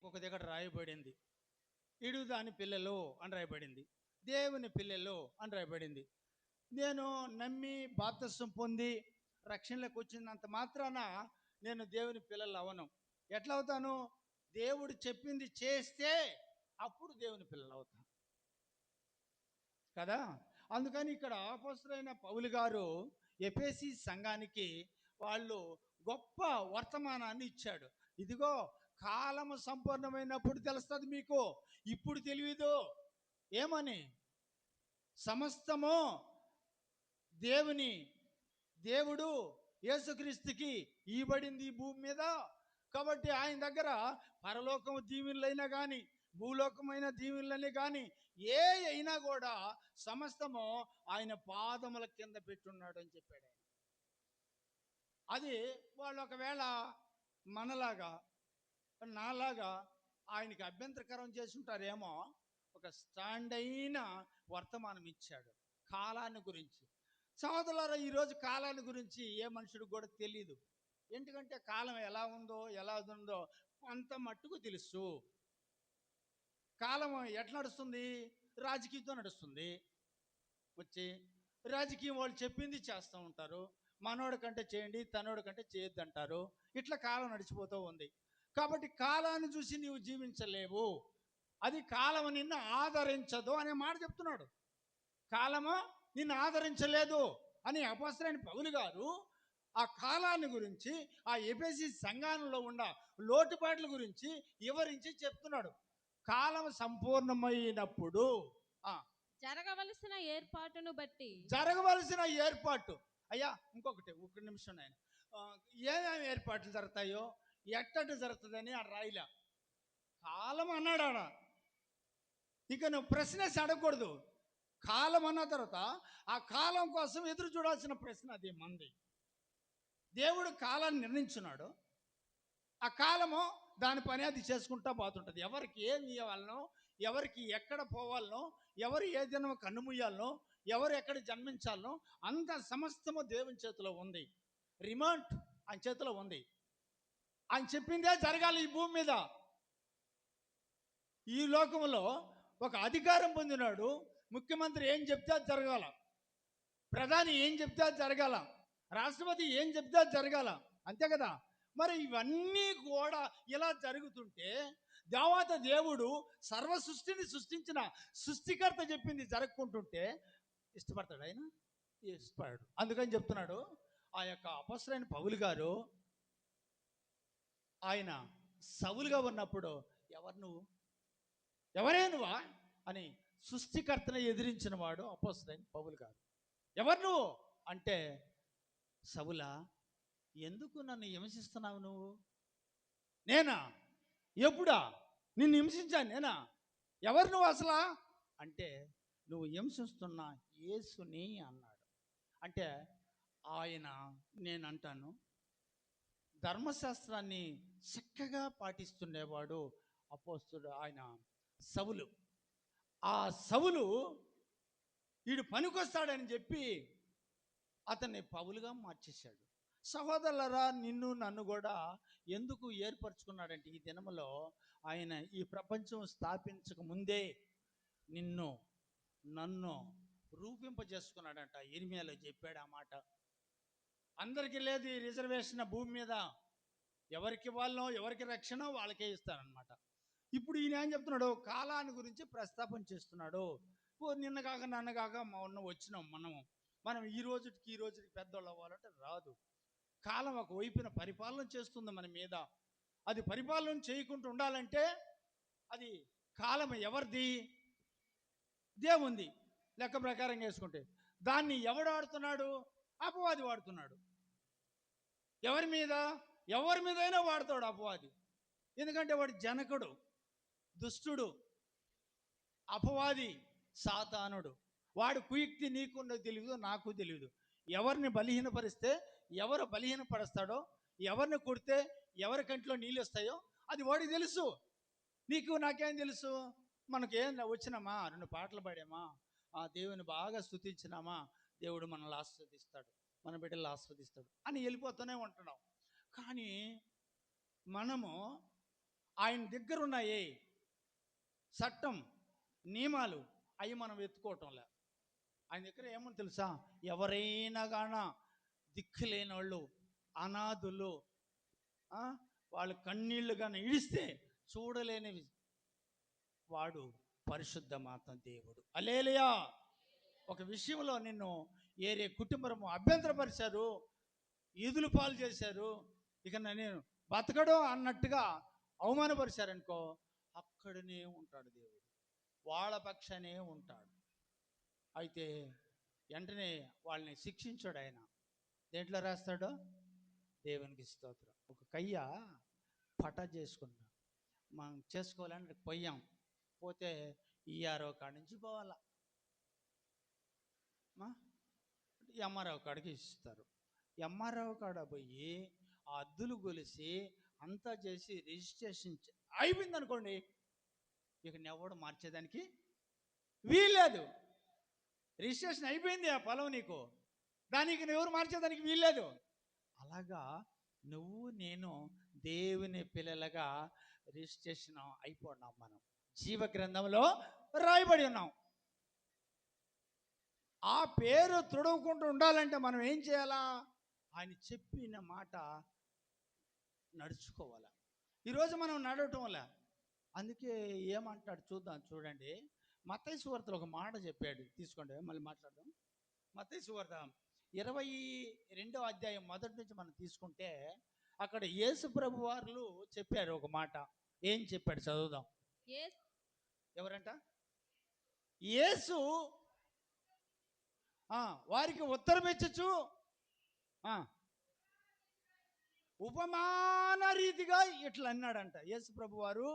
ఇంకొక దగ్గర రాయబడింది, ఇడు దాని పిల్లలు అని రాయబడింది, దేవుని పిల్లలు అని రాయబడింది. నేను నమ్మి బాప్తిస్మం పొంది రక్షణలోకి వచ్చినంత మాత్రాన నేను దేవుని పిల్లలు అవను. ఎట్లా అవుతాను? దేవుడు చెప్పింది చేస్తే అప్పుడు దేవుని పిల్లలు అవుతాను కదా. అందుకని ఇక్కడ అపోస్తలుడైన పౌలు గారు ఎఫెసీ సంఘానికి వాళ్ళు గొప్ప వర్తమానాన్ని ఇచ్చాడు. ఇదిగో కాలము సంపూర్ణమైనప్పుడు తెలుస్తుంది మీకు, ఇప్పుడు తెలియదు. ఏమని? సమస్తము దేవుడు యేసుక్రీస్తుకి ఇవ్వబడింది ఈ భూమి మీద. కాబట్టి ఆయన దగ్గర పరలోకం దీవెనలైనా కానీ భూలోకమైన దీవెనలని కానీ ఏ అయినా కూడా సమస్తము ఆయన పాదముల కింద పెట్టున్నాడు అని చెప్పాడు ఆయన. అది వాళ్ళు ఒకవేళ మనలాగా నాలాగా ఆయనకి అభ్యంతరకరం చేసి ఉంటారేమో. ఒక స్టాండ్ అయిన వర్తమానం ఇచ్చాడు కాలాన్ని గురించి. సహోదరులారా, ఈరోజు కాలాన్ని గురించి ఏ మనుషుడికి కూడా తెలియదు. ఎందుకంటే కాలం ఎలా ఉందో కొంత మట్టుకు తెలుసు. కాలం ఎట్లా నడుస్తుంది? రాజకీయంతో నడుస్తుంది. వచ్చి రాజకీయం వాళ్ళు చెప్పింది చేస్తూ ఉంటారు. మనోడి కంటే చేయండి, తనోడి కంటే చేయొద్దు అంటారు. ఇట్లా కాలం నడిచిపోతూ ఉంది. కాబట్టి కాలాన్ని చూసి నీవు జీవించలేవు, అది కాలం నిన్ను ఆదరించదు అనే మాట చెప్తున్నాడు. కాలము నిన్ను ఆదరించలేదు అని అపోస్తలుడైన పౌలు గారు ఆ కాలాన్ని గురించి, ఆ ఎఫెసీ సంఘంలో ఉన్న లోటుపాట్ల గురించి వివరించి చెప్తున్నాడు. కాలం సంపూర్ణమైనప్పుడు జరగవలసిన ఏర్పాటు అయ్యా. ఇంకొకటి ఒక నిమిషం ఆయన, ఏమేమి ఏర్పాట్లు జరుగుతాయో ఎట్టటి జరుగుతుందని ఆ రాయిలా కాలం అన్నాడు ఆడ. ఇక నువ్వు ప్రశ్నేసి అడగకూడదు. కాలం అన్న తర్వాత ఆ కాలం కోసం ఎదురు చూడాల్సిన ప్రశ్న అది మంది. దేవుడు కాలాన్ని నిర్ణయించున్నాడు. ఆ కాలము దాని పని అది చేసుకుంటా పోతుంటుంది. ఎవరికి ఏమి ఇవ్వాలనో, ఎవరికి ఎక్కడ పోవాలనో, ఎవరు ఏ దినం కన్నుమూయాలనో, ఎవరు ఎక్కడ జన్మించాలనో అంత సమస్తము దేవుని చేతిలో ఉంది. రిమోట్ ఆయన చేతిలో ఉంది. ఆయన చెప్పిందే జరగాలి ఈ భూమి మీద. ఈ లోకంలో ఒక అధికారం పొందినాడు ముఖ్యమంత్రి ఏం చెప్తే అది జరగాల, ప్రధాని ఏం చెప్తే అది జరగాల, రాష్ట్రపతి ఏం చెప్తే అది జరగాల, అంతే కదా. మరి ఇవన్నీ కూడా ఇలా జరుగుతుంటే దేవుడు సర్వ సృష్టిని సృష్టించిన సృష్టికర్త చెప్పింది జరగకుంటుంటే ఇష్టపడతాడు ఆయన? ఇష్టపడాడు. అందుకని చెప్తున్నాడు ఆ యొక్క అపోస్తలుడైన పౌలు గారు, ఆయన సౌలుగా ఉన్నప్పుడు ఎవరే నువ్వా అని సృష్టికర్తను ఎదిరించిన వాడు అపోస్తలుడైన పౌలు గారు. ఎవరు నువ్వు అంటే, సౌలా ఎందుకు నన్ను హింసిస్తున్నావు నువ్వు? నేనా? ఎప్పుడా నిన్ను హింసించాను? నేనా? ఎవరు నువ్వు అసలు అంటే, నువ్వు హింసిస్తున్న యేసుని అన్నాడు. అంటే ఆయన, నేనంటాను, ధర్మశాస్త్రాన్ని చక్కగా పాటిస్తుండేవాడు అపోస్తలుడు ఆయన సౌలు. ఆ సౌలు వీడు పనికొస్తాడని చెప్పి అతన్ని పౌలుగా మార్చేశాడు. సహోదరులరా, నిన్ను నన్ను కూడా ఎందుకు ఏర్పరచుకున్నాడంటే, ఈ దినములో ఆయన ఈ ప్రపంచం స్థాపించక ముందే నిన్ను నన్ను రూపింపజేసుకున్నాడంట. ఇర్మియాలో చెప్పాడు ఆ మాట. అందరికీ లేదు ఈ రిజర్వేషన్ భూమి మీద. ఎవరికి వాళ్ళనో ఎవరికి రక్షణ వాళ్ళకే ఇస్తారనమాట. ఇప్పుడు ఈయన ఏం చెప్తున్నాడు? కాలాన్ని గురించి ప్రస్తాపన చేస్తున్నాడు. నిన్న కాక నన్న కాక మొన్న వచ్చినాం మనం ఈ రోజుకి పెద్దోళ్ళు అవ్వాలంటే రాదు. కాలం ఒక వైపున పరిపాలన చేస్తుంది మన మీద. అది పరిపాలన చేయకుండా ఉండాలంటే అది కాలం ఎవరిది? దేవుంది. లెక్క ప్రకారం వేసుకుంటే దాన్ని ఎవడు వాడుతున్నాడు? అపవాది వాడుతున్నాడు. ఎవరి మీదైనా వాడతాడు అపవాది. ఎందుకంటే వాడు జనకుడు, దుష్టుడు, అపవాది, సాతానుడు. వాడు కుయుక్తి నీకు తెలియదు, నాకు తెలియదు. ఎవరిని బలహీనపరిస్తే, ఎవరు బలహీనపరుస్తాడో, ఎవరిని కొడితే ఎవరి కంట్లో నీళ్ళు వస్తాయో అది వాడికి తెలుసు. నీకు నాకేం తెలుసు? మనకేం వచ్చినామా, 2 పాటలు పాడామా, ఆ దేవుని బాగా స్తుతించినామా, దేవుడు మనల్ని ఆస్వాదిస్తాడు, మన బిడ్డలు ఆస్వాదిస్తాడు అని వెళ్ళిపోతూనే ఉంటున్నాం. కానీ మనము ఆయన దగ్గర ఉన్నాయి చట్టం నియమాలు, అవి మనం ఎత్తుకోవటంలే. ఆయన దగ్గర ఏమని తెలుసా? ఎవరైనా గాన దిక్కు లేని వాళ్ళు, అనాథులు, ఆ, వాళ్ళ కన్నీళ్లు కానీ ఇడిస్తే చూడలేని వాడు పరిశుద్ధ మాత దేవుడు. హల్లెలూయా. ఒక విషయంలో నిన్ను ఏరే కుటుంబము అభ్యంతరపరిచారు, ఈదులు పాలు చేశారు, ఇక నేను బతకడం అన్నట్టుగా అవమానపరిచారనుకో, అక్కడనే ఉంటాడు దేవుడు, వాళ్ళ పక్షానే ఉంటాడు. అయితే వెంటనే వాళ్ళని శిక్షించాడు ఆయన. దేంట్లో రాస్తాడో? దేవునికి స్తోత్రం. ఒక కయ్య పటా చేసుకున్నాం, మనం చేసుకోవాలని పోయాం, పోతే ఈఆర్ఓ కాడి నుంచి పోవాలా, ఎంఆర్ఓ కాడికి ఇస్తారు. ఎంఆర్ఓ కాడ పోయి ఆ అద్దులు గొలిసి అంతా చేసి రిజిస్ట్రేషన్ అయిపోయింది అనుకోండి, ఇక ఎవడు మార్చేదానికి వీల్లేదు. రిజిస్ట్రేషన్ అయిపోయింది ఆ పొలం నీకు, దానికి ఎవరు మార్చేదానికి వీల్లేదు. అలాగా నువ్వు నేను దేవుని పిల్లలుగా రిజిస్ట్రేషన్ అయిపోన్నాం, మనం జీవ గ్రంథంలో రాయబడి ఉన్నాం. ఆ పేరు తుడవకుండా ఉండాలంటే మనం ఏం చేయాలా? ఆయన చెప్పిన మాట నడుచుకోవాలా. ఈరోజు మనం నడవటం వల్ల, అందుకే ఏమంటాడు చూద్దాం, చూడండి. మత్తయి సువార్తలో ఒక మాట చెప్పాడు, తీసుకోండి మళ్ళీ మాట్లాడదాం. మత్తయి సువార్త 22వ అధ్యాయం మొదటి నుంచి మనం తీసుకుంటే, అక్కడ యేసు ప్రభు వారు చెప్పారు ఒక మాట. ఏం చెప్పాడు చదువుదాం. ఎవరంట? యేసు వారికి ఉత్తరం ఇచ్చచ్చు ఉపమాన రీతిగా ఇట్లా అన్నాడంట. యేసు ప్రభు వారు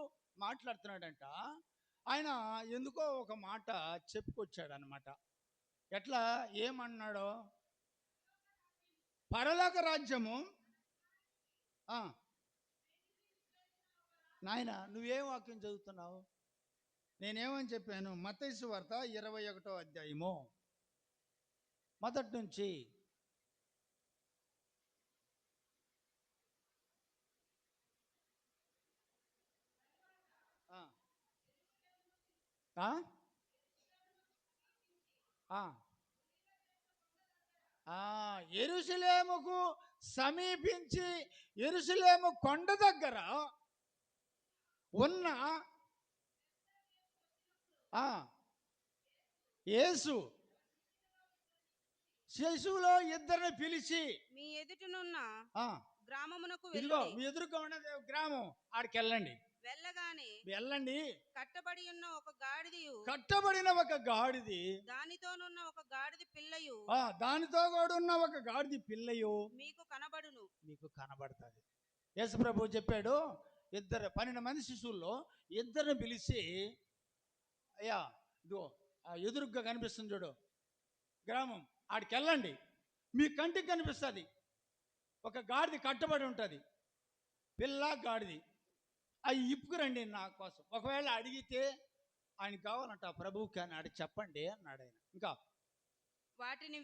మాట్లాడుతున్నాడంట. ఆయన ఎందుకో ఒక మాట చెప్పుకొచ్చాడు అనమాట. ఎట్లా ఏమన్నాడో, పరలోక రాజ్యము. నాయన నువ్వేం వాక్యం చదువుతున్నావు? నేనేమని చెప్పాను? మత్తయి సువార్త 21వ అధ్యాయము మొదటి నుంచి. యెరూషలేముకు సమీపించి యెరూషలేము కొండ దగ్గర ఉన్న యేసు శిశువులో ఇద్దరిని పిలిచి, మీ ఎదుటనున్న గ్రామమునకు ఇదిగో మీ ఎదురుగా ఉన్నది గ్రామం, ఆడికి వెళ్ళండి. వెళ్ళండి, కట్టబడిన ఒక గాడిది దానితోనున్న ఒక గాడిద పిల్లయు దానితో కూడా ఉన్న ఒక గాడిద పిల్లయు మీకు కనబడుతుంది. యేసు ప్రభు చెప్పాడు, 12 మంది శిశువుల్లో ఇద్దరిని పిలిచి, అయ్యా ఇదిగో ఎదురుగ్గా కనిపిస్తుంది చూడు గ్రామం, ఆడికి వెళ్ళండి, మీ కంటికి కనిపిస్తుంది. ఒక గాడిది కట్టబడి ఉంటుంది, పిల్ల గాడిది, అవి ఇప్పుకురండి నా కోసం. ఒకవేళ అడిగితే ఆయన కావాలంట ప్రభువుకి అని అడిగి చెప్పండి అన్నాడు ఆయన. ఇంకా వాటిని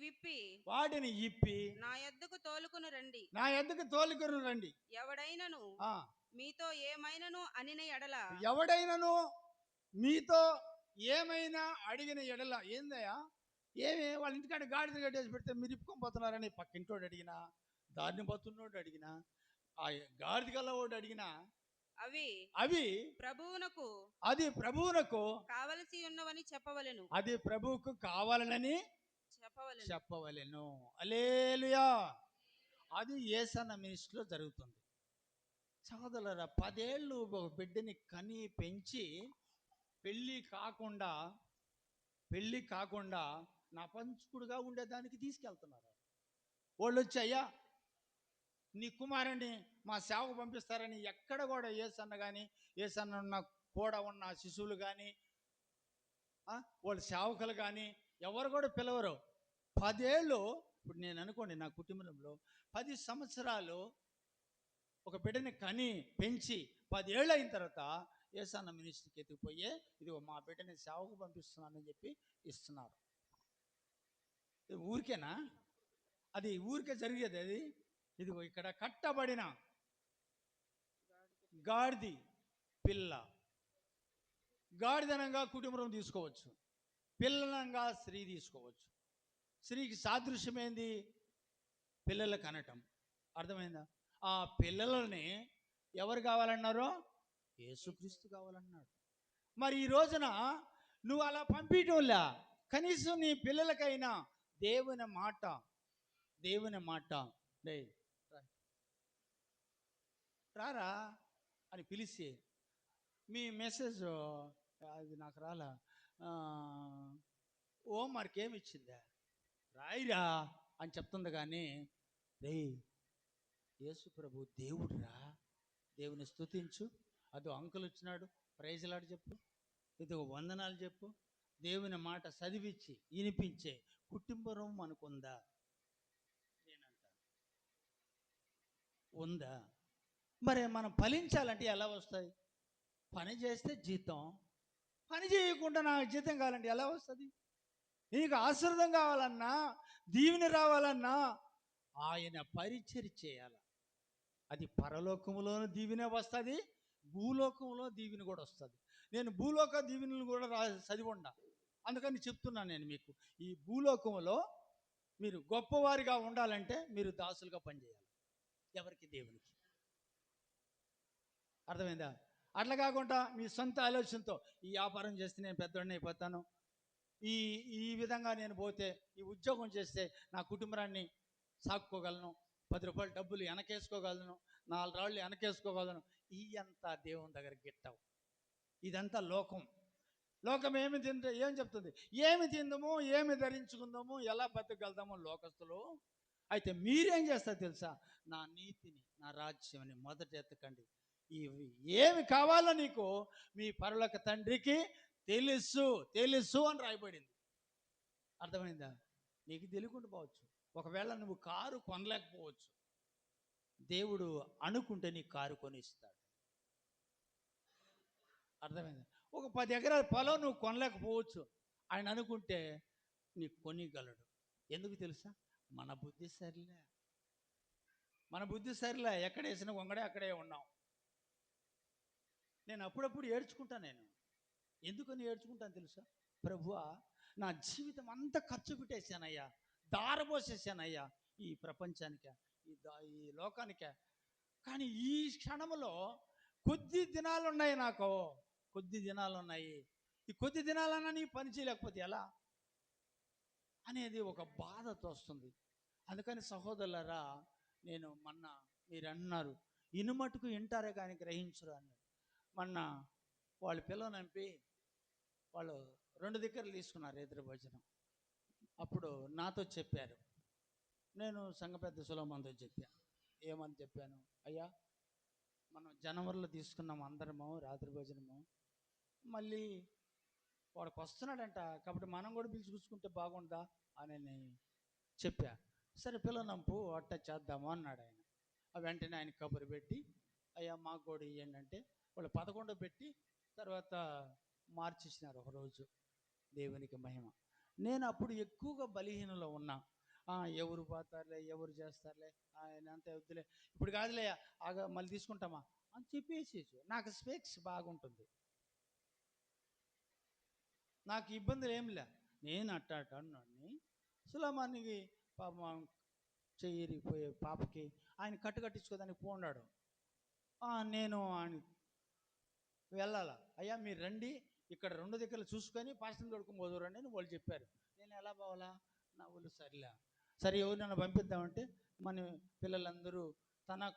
ఇప్పి నా యొద్దకు తోలుకొని రండి. ఎవడైనను మీతో ఏమైనను అడిగిన ఎడల ఏందయ్యా, ఏమి వాళ్ళ ఇంటికాడ గాడిద కట్టేసి పెడితే మీరు ఇప్పుకొని పోతున్నారని పక్కింటోడు అడిగినా, దారిని పోతున్నోడు అడిగినా, ఆ గాడిద గల్లవాడు అడిగినా, అవి ప్రభువునకు కావలసి ఉన్నవని చెప్పవలెను. అది ప్రభువుకు కావాలనని చెప్పవలెను. హల్లెలూయా. అది యేసన్న మినిస్ట్రీలో జరుగుతుంది. సోదరులారా, 10 ఏళ్ళు ఒక బిడ్డని కని పెంచి పెళ్ళి కాకుండా నా పంచుకుడుగా ఉండేదానికి తీసుకెళ్తున్నారు. వాళ్ళు వచ్చి, అయ్యా నీ కుమారుని మా సేవకు పంపిస్తారని ఎక్కడ కూడా యేసన్న కానీ, యేసన్న ఉన్న కూడా ఉన్న శిశువులు కానీ, వాళ్ళ సేవకులు కానీ ఎవరు కూడా పిలవరు. 10 ఏళ్ళు, ఇప్పుడు నేను అనుకోండి నా కుటుంబంలో 10 సంవత్సరాలు ఒక బిడ్డని కని పెంచి 10 ఏళ్ళు అయిన తర్వాత యేసన్న మినిస్ట్రీకి ఎత్తుకుపోయే, ఇదిగో మా బిడ్డని సేవకు పంపిస్తున్నానని చెప్పి ఇస్తున్నారు. ఊరికేనా? అది ఊరికే జరిగేది అది. ఇదిగో ఇక్కడ కట్టబడిన గాడిది పిల్ల, గాడిదనంగా కుటుంబం తీసుకోవచ్చు, పిల్లనంగా స్త్రీ తీసుకోవచ్చు. స్త్రీకి సాదృశ్యం ఏంది? పిల్లలు కనటం. అర్థమైందా? ఆ పిల్లలని ఎవరు కావాలన్నారో? యేసుక్రీస్తు కావాలన్నాడు. మరి ఈ రోజున నువ్వు అలా పంపించడంలా, కనీసం నీ పిల్లలకైనా దేవుని మాట, దేవుని మాట డే రారా అని పిలిచి, మీ మెసేజ్ అది నాకు రాలా, హోంవర్క్ ఏమి ఇచ్చిందా, రాయిరా అని చెప్తుంది. కానీ రే, యేసు ప్రభు దేవుడురా, దేవుని స్తుతించు, అదో అంకుల్ వచ్చినాడు, ప్రైజ్లాడు చెప్పు, ఇది వందనాలు చెప్పు, దేవుని మాట చదివించి వినిపించే కుటుంబం మనకుందా? నేనంట ఉందా? మరి మనం ఫలించాలంటే ఎలా వస్తాయి? పని చేస్తే జీతం, పని చేయకుండా నాకు జీతం కావాలంటే ఎలా వస్తుంది? నీకు ఆశీర్వాదం కావాలన్నా, దీవెన రావాలన్నా ఆయన పరిచర్య చేయాలి. అది పరలోకములోనూ దీవెనే వస్తుంది, భూలోకంలో దీవెన కూడా వస్తుంది. నేను భూలోక దీవెనలు కూడా చదివి ఉండా, అందుకని చెప్తున్నాను నేను మీకు. ఈ భూలోకంలో మీరు గొప్పవారిగా ఉండాలంటే మీరు దాసులుగా పనిచేయాలి. ఎవరికి? దేవునికి. అర్థమైందా? అట్లా కాకుండా మీ సొంత ఆలోచనతో ఈ వ్యాపారం చేస్తే నేను పెద్దవాడిని అయిపోతాను, ఈ ఈ విధంగా నేను పోతే, ఈ ఉద్యోగం చేస్తే నా కుటుంబాన్ని సాక్కోగలను, 10 రూపాయలు డబ్బులు వెనకేసుకోగలను, 4 రాళ్ళు వెనకేసుకోగలను, ఈ అంతా దేవుని దగ్గర గిట్టవు. ఇదంతా లోకం. లోకం ఏమి తింటే ఏం చెప్తుంది? ఏమి తిందాము, ఏమి ధరించుకుందాము, ఎలా బతకగలుగుతామో లోకస్తులు. అయితే మీరేం చేస్తారు తెలుసా? నా నీతిని, నా రాజ్యాన్ని మొదట ఎత్తకండి, ఇవి ఏమి కావాలో నీకు మీ పరలోక తండ్రికి తెలుసు, తెలుసు అని రాయబడింది. అర్థమైందా? నీకు తెలియకుండా పోవచ్చు. ఒకవేళ నువ్వు కారు కొనలేకపోవచ్చు, దేవుడు అనుకుంటే నీ కారు కొనిస్తాడు. అర్థమైందా? ఒక 10 ఎకరాల పొలం నువ్వు కొనలేకపోవచ్చు, ఆయన అనుకుంటే నీకు కొనిగలడు. ఎందుకు తెలుసా? మన బుద్ధి సరిలే, మన బుద్ధి సరిలే. ఎక్కడ వేసిన వంగడే అక్కడే ఉన్నాం. నేను అప్పుడప్పుడు ఏడ్చుకుంటాను. నేను ఎందుకని ఏడ్చుకుంటాను తెలుసా? ప్రభువా, నా జీవితం అంతా ఖర్చు పెట్టేశానయ్యా, దారపోసేసానయ్యా ఈ ప్రపంచానికే, ఈ లోకానికే. కానీ ఈ క్షణంలో కొద్ది దినాలు ఉన్నాయి, నాకు కొద్ది దినాలు ఉన్నాయి. ఈ కొద్ది దినాలన్నా నీ పని చేయలేకపోతే ఎలా అనేది ఒక బాధతో వస్తుంది. అందుకని సహోదరులారా, నేను మొన్న మీరు అన్నారు ఇనుమటుకు వింటారే కానీ గ్రహించరు అన్నారు. మొన్న వాళ్ళు పిల్లనంపి వాళ్ళు 2 దగ్గరలు తీసుకున్నారు ఎదురు భోజనం. అప్పుడు నాతో చెప్పారు, నేను సంఘ పెద్ద సులభంతో చెప్పాను. ఏమని చెప్పాను? అయ్యా, మనం జనవరిలో తీసుకున్నాం అందరము రాత్రి భోజనము, మళ్ళీ వాడికి వస్తున్నాడంట, కాబట్టి మనం కూడా పిలుచుకుంటే బాగుందా అని చెప్పా. సరే పిల్లనంపు అట్ట చేద్దాము అన్నాడు ఆయన. వెంటనే ఆయన కబురు పెట్టి, అయ్యా మాకు కూడా ఇవ్వండి అంటే వాళ్ళు 11 పెట్టి తర్వాత మార్చేసినారు ఒకరోజు. దేవునికి మహిమ. నేను అప్పుడు ఎక్కువగా బలహీనలో ఉన్నా. ఎవరు పోతారులే, ఎవరు చేస్తారులే, ఆయన అంతా వద్దులే, ఇప్పుడు కాదులే, మళ్ళీ తీసుకుంటామా అని చెప్పేసి, నాకు స్పేక్స్ బాగుంటుంది, నాకు ఇబ్బందులు ఏం లే. నేను అట్ట అన్నాడిని. సులమానికి పాపం చెయ్యిరిపోయే పాపకి ఆయన కట్టించుకోదానికి పోన్నాడు. నేను ఆయన వెళ్ళాలా, అయ్యా మీరు రండి, ఇక్కడ 2 దగ్గరలు చూసుకొని పాస్టర్ని తోడుకొని పోదురండి అని వాళ్ళు చెప్పారు. నేను ఎలా పోవాలా? నా ఊళ్ళు సరిలే. సరే ఎవరు నన్ను పంపిద్దామంటే మన పిల్లలందరూ తన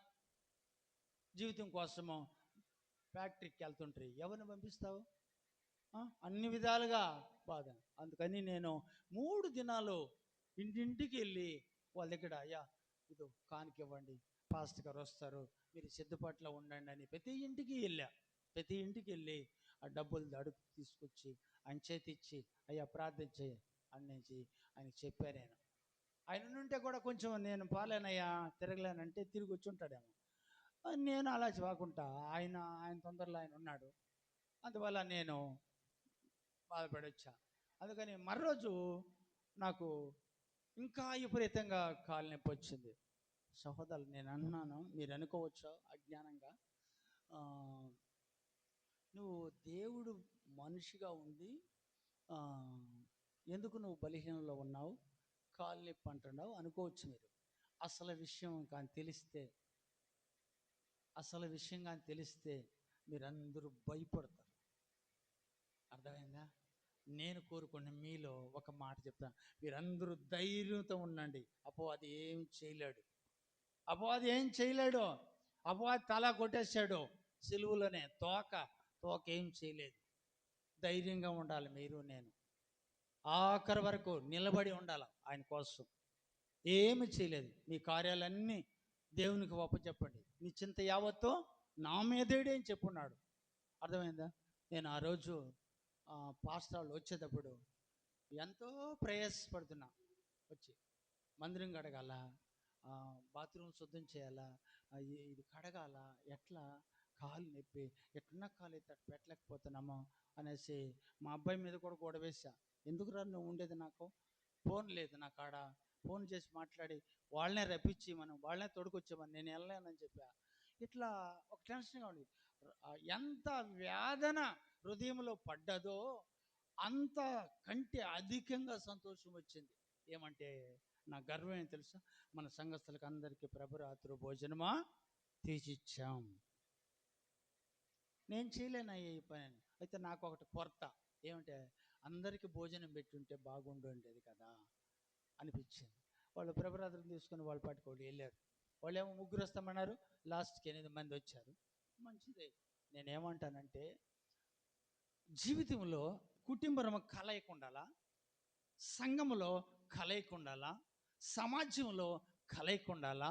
జీవితం కోసము ఫ్యాక్టరీకి వెళ్తుంటారు, ఎవరిని పంపిస్తావు? అన్ని విధాలుగా బాధ. అందుకని నేను 3 దినాలు ఇంటింటికి వెళ్ళి వాళ్ళ దగ్గర, అయ్యా ఇది కానుక ఇవ్వండి, పాస్టర్ గారు వస్తారు, మీరు సిద్ధపాట్లో ఉండండి అని ప్రతి ఇంటికి వెళ్ళా. ప్రతి ఇంటికి వెళ్ళి ఆ డబ్బులు అడుగు తీసుకొచ్చి ఆయన చేతిచ్చి, అయ్యా ప్రార్థన చేయి అనేసి ఆయనకి చెప్పాను. ఆయన ఉంటే కూడా కొంచెం నేను పాలేనయ్యా తిరగలేనంటే తిరిగి వచ్చి ఉంటాడేమో. నేను అలా కాకుండా ఆయన తొందరలో ఆయన ఉన్నాడు, అందువల్ల నేను బాధపడొచ్చా. అందుకని మరోజు నాకు ఇంకా విపరీతంగా కాలు నొప్పి వచ్చింది. సహోదరులు, నేను అన్నాను, మీరు అనుకోవచ్చు అజ్ఞానంగా, నువ్వు దేవుడు మనిషిగా ఉండి ఆ, ఎందుకు నువ్వు బలహీనంలో ఉన్నావు, కాలు నొప్పి అంటున్నావు అనుకోవచ్చు మీరు. అసలు విషయం కానీ తెలిస్తే అసలు విషయం కానీ తెలిస్తే మీరందరూ భయపడతారు. అర్థమైందా? నేను కోరుకున్న మీలో ఒక మాట చెప్తాను, మీరందరూ ధైర్యంతో ఉండండి. అది ఏం చేయలేడు, అది ఏం చేయలేడు. అది తల కొట్టేశాడు సిలువలోనే, తోక ఏం చేయలేదు. ధైర్యంగా ఉండాలి మీరు నేను, ఆఖరి వరకు నిలబడి ఉండాలి ఆయన కోసం. ఏమి చేయలేదు. మీ కార్యాలన్నీ దేవునికి చెప్పండి. మీ చింత యావత్తు నా మీదేడే అని చెప్పున్నాడు. అర్థమైందా? నేను ఆ రోజు పాస్టాలు వచ్చేటప్పుడు ఎంతో ప్రయాసపడుతున్నా. వచ్చి మందిరం కడగాల, బాత్రూమ్ శుద్ధం చేయాలా, ఇది కడగాల, ఎట్లా కాలు నొప్పి, ఎట్లా కాలు అయితే అట్లా పెట్టలేకపోతున్నామో అనేసి మా అబ్బాయి మీద కూడా గొడవేసా. ఎందుకురా నువ్వు ఉండేది, నాకు ఫోన్ లేదు నా కాడ, ఫోన్ చేసి మాట్లాడి వాళ్ళనే రప్పించి వాళ్ళనే తోడుకొచ్చామని నేను వెళ్ళలేనని చెప్పా. ఇట్లా ఒక టెన్షన్గా ఉంది. ఎంత వేదన హృదయంలో పడ్డదో అంత కంటే అధికంగా సంతోషం వచ్చింది. ఏమంటే నా గర్వం ఏం తెలుసా, మన సంఘస్థులకు అందరికీ ప్రభురాత్రి భోజనమా తీసిచ్చాం. నేను చేయలేనయ్యా ఈ పని. అయితే నాకు ఒకటి కొరత ఏమంటే, అందరికీ భోజనం పెట్టుంటే బాగుండేది కదా అనిపించింది. వాళ్ళు ప్రభురాత్రులు తీసుకుని వాళ్ళ పాటికి వాళ్ళు వెళ్ళారు. వాళ్ళు ఏమో 3 వస్తామన్నారు, లాస్ట్కి 8 మంది వచ్చారు. మంచిదే. నేనేమంటానంటే, జీవితంలో కుటుంబం కలయిక ఉండాలా, సంఘంలో కలయిక ఉండాలా, సమాజంలో కలయిక ఉండాలా.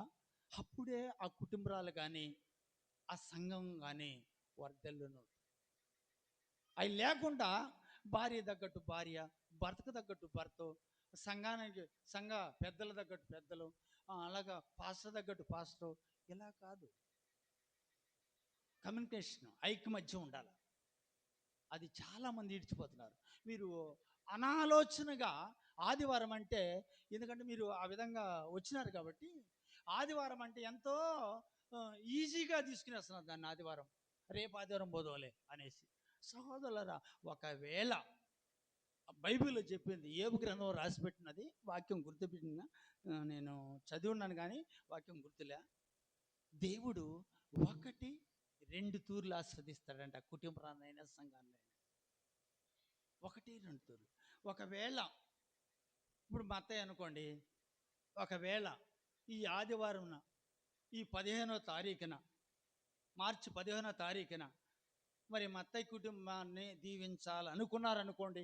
అప్పుడే ఆ కుటుంబాలు కానీ ఆ సంఘం కానీ వర్ధల్లును. అవి లేకుండా భార్య తగ్గట్టు భార్య, భర్తకు తగ్గట్టు భర్త, సంఘ పెద్దల తగ్గట్టు పెద్దలు, అలాగా పాస్టర్ తగ్గట్టు పాస్టర్, ఇలా కాదు. కమ్యూనికేషన్, ఐకమత్యం ఉండాలి. అది చాలామంది ఇడిచిపోతున్నారు. మీరు అనాలోచనగా ఆదివారం అంటే, ఎందుకంటే మీరు ఆ విధంగా వచ్చినారు కాబట్టి ఆదివారం అంటే ఎంతో ఈజీగా తీసుకునేస్తున్నారు దాన్ని. ఆదివారం, రేపు ఆదివారం పోదోలే అనేసి. సహోదరులారా, ఒకవేళ బైబిల్లో చెప్పింది, ఏబు గ్రంథం రాసిపెట్టినది వాక్యం గుర్తుపెట్టిన, నేను చదివి ఉన్నాను కానీ వాక్యం గుర్తులే. దేవుడు 1-2 తూర్లు ఆస్వాదిస్తాడంట కుటుంబాన్నైనా సంఘాన్నైనా. 1-2 తూర్లు. ఒకవేళ ఇప్పుడు మా అత్తయ్య అనుకోండి, ఒకవేళ ఈ ఆదివారం ఈ 15వ తారీఖున, మార్చి 15వ తారీఖున మరి మా అత్తయ్య కుటుంబాన్ని దీవించాలనుకున్నారనుకోండి,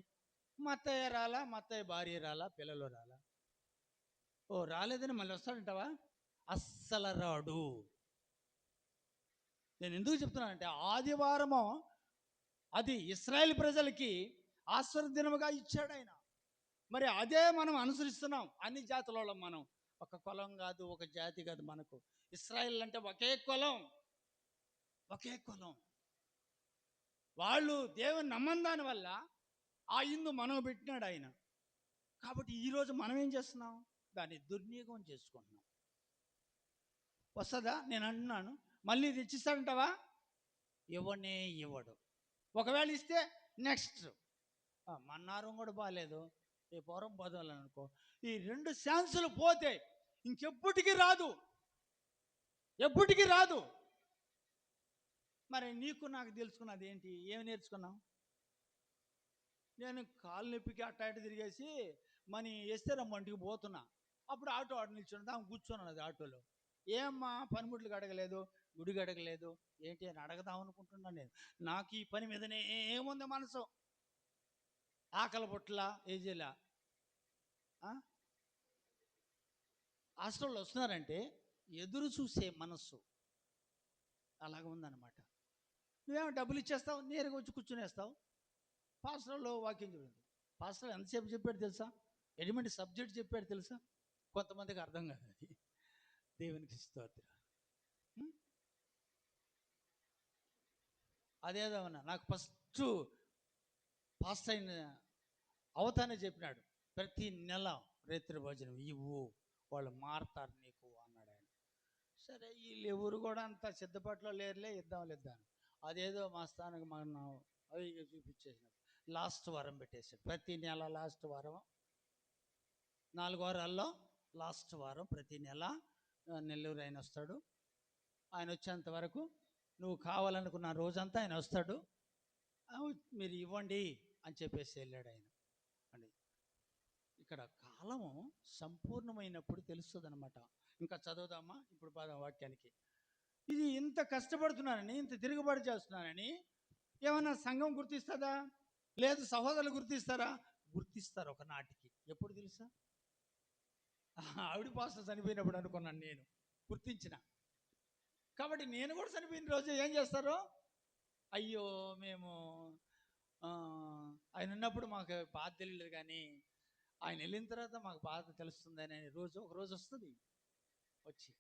మా అత్తయ్య రాలా, మా అత్తయ్య భార్య రాలా, పిల్లలు రాలా, రాలేదని మళ్ళీ వస్తాడంటావా? అస్సలు రాడు. నేను ఎందుకు చెప్తున్నానంటే, ఆదివారము అది ఇశ్రాయేల్ ప్రజలకి ఆశీర్వదినముగా ఇచ్చాడు ఆయన. మరి అదే మనం అనుసరిస్తున్నాం. అన్ని జాతులలో మనం ఒక కులం కాదు, ఒక జాతి కాదు. మనకు ఇశ్రాయేల్ అంటే ఒకే కులం, ఒకే కులం. వాళ్ళు దేవుని నమ్మని దాని వల్ల ఆ ఇందు మనం పెట్టినాడు ఆయన. కాబట్టి ఈరోజు మనం ఏం చేస్తున్నాం? దాన్ని దుర్వినియోగం చేసుకుంటున్నాం. వస్తుందా? నేను అంటున్నాను, మళ్ళీ తెచ్చిస్తాడంటావా? ఇవ్వనే ఇవ్వడు. ఒకవేళ ఇస్తే నెక్స్ట్ మన్నారం కూడా బాగాలేదు, ఈ పూర్వం పోదాలనుకో, ఈ 2 ఛాన్సులు పోతే ఇంకెప్పటికీ రాదు, ఎప్పటికీ రాదు. మరి నీకు నాకు తెలుసుకున్నది ఏంటి? ఏమి నేర్చుకున్నావు? నేను కాలు నొప్పికి అట్ట తిరిగేసి మనీ వేస్తే రమ్మంటికి పోతున్నా. అప్పుడు ఆటో నిల్చున్నది, ఆమె కూర్చొన్నది ఆటోలో. ఏమ్మా పనిముట్లు అడగలేదు, గుడికి అడగలేదు ఏంటి అని అడగదాం అనుకుంటున్నాను నేను. నాకు ఈ పని మీదనే ఏముంది మనసు. ఆకలి పుట్ల ఏజీలా హాస్టల్లో వస్తున్నారంటే ఎదురు చూసే మనస్సు అలాగ ఉందన్నమాట. నువ్వేమో డబ్బులు ఇచ్చేస్తావు, నేరుగా వచ్చి కూర్చునేస్తావు. పాస్టర్లో వాక్యం చూడండి. పాస్టర్ ఎంతసేపు చెప్పాడు తెలుసా? ఎటువంటి సబ్జెక్ట్ చెప్పాడు తెలుసా? కొంతమందికి అర్థం కాదు అది. దేవునికి స్తోత్రం. అదేదన్నా నాకు ఫస్ట్ పాస్టర్ అయిన అవతానే చెప్పినాడు, ప్రతి నెల రైతు భోజనం ఇవ్వు, వాళ్ళు మారుతారు నీకు అన్నాడు ఆయన. సరే, వీళ్ళు ఎవరు కూడా అంత సిద్ధపాట్లో లేరులే, ఇద్దాం. అదేదో మా స్థానికి మనం అవి చూపించేసినాడు. లాస్ట్ వారం పెట్టేశాడు. ప్రతి నెల లాస్ట్ వారం, 4 వారాల్లో లాస్ట్ వారం ప్రతి నెల నెల్లూరు ఆయన వస్తాడు. ఆయన వచ్చేంత వరకు నువ్వు కావాలనుకున్న రోజంతా ఆయన వస్తాడు. మీరు ఇవ్వండి అని చెప్పేసి వెళ్ళాడు ఆయన. అండి ఇక్కడ కాలము సంపూర్ణమైనప్పుడు తెలుస్తుంది అనమాట. ఇంకా చదువుదామా ఇప్పుడు వాక్యానికి. ఇది ఇంత కష్టపడుతున్నానని, ఇంత తిరుగుబాటు చేస్తున్నానని ఏమన్నా సంఘం గుర్తిస్తుందా? లేదు సహోదరులు గుర్తిస్తారా? గుర్తిస్తారు ఒకనాటికి. ఎప్పుడు తెలుసా? ఆవిడ పాస్టర్ చనిపోయినప్పుడు అనుకున్నాను నేను, గుర్తించిన. కాబట్టి నేను కూడా చనిపోయిన రోజు ఏం చేస్తారు? అయ్యో మేము ఆయన ఉన్నప్పుడు మాకు బాధ తెలియలేదు, కానీ ఆయన వెళ్ళిన తర్వాత మాకు బాధ తెలుస్తుంది అని రోజు ఒక రోజు వస్తుంది వచ్చి.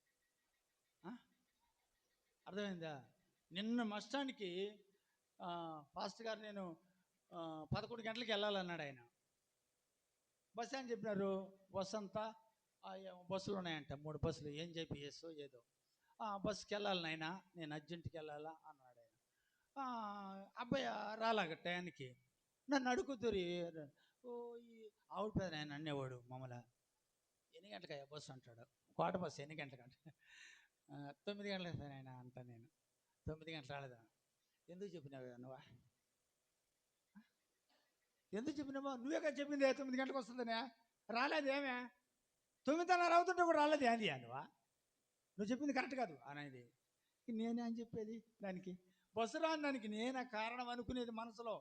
అర్థమైందా? నిన్న మస్టానికి పాస్టర్ గారు నేను 11 గంటలకు వెళ్ళాలన్నాడు ఆయన. బస్సు అని చెప్పినారు. బస్సు అంతా బస్సులు ఉన్నాయంట, 3 బస్సులు, ఏం చెప్పేసి ఏదో బస్సుకి వెళ్ళాలి నాయన, నేను అర్జెంటుకి వెళ్ళాలా అన్నాడు ఆయన. అబ్బాయి రాలాగ టయానికి నన్ను అడుగుతురి. ఈ ఆవిడ పేద ఆయన అనేవాడు మమ్మల్ని, ఎన్ని గంటలకయ్యా బస్సు అంటాడు. కోట బస్సు ఎన్ని గంటలకంటే 9 గంటలకు ఆయన అంట. నేను 9 గంటలు రాలేదా? ఎందుకు చెప్పినావు నువ్వా? ఎందుకు చెప్పినావా? నువ్వే కదా చెప్పింది 9 గంటలకు వస్తుందనే. రాలేదు ఏమే? 9:30 అవుతుంటే కూడా రాలేదు ఏంది నువ్వా? నువ్వు చెప్పింది కరెక్ట్ కాదు అనేది. నేనే అని చెప్పేది దానికి. బస్సు రాని దానికి నేనే కారణం అనుకునేది మనసులో.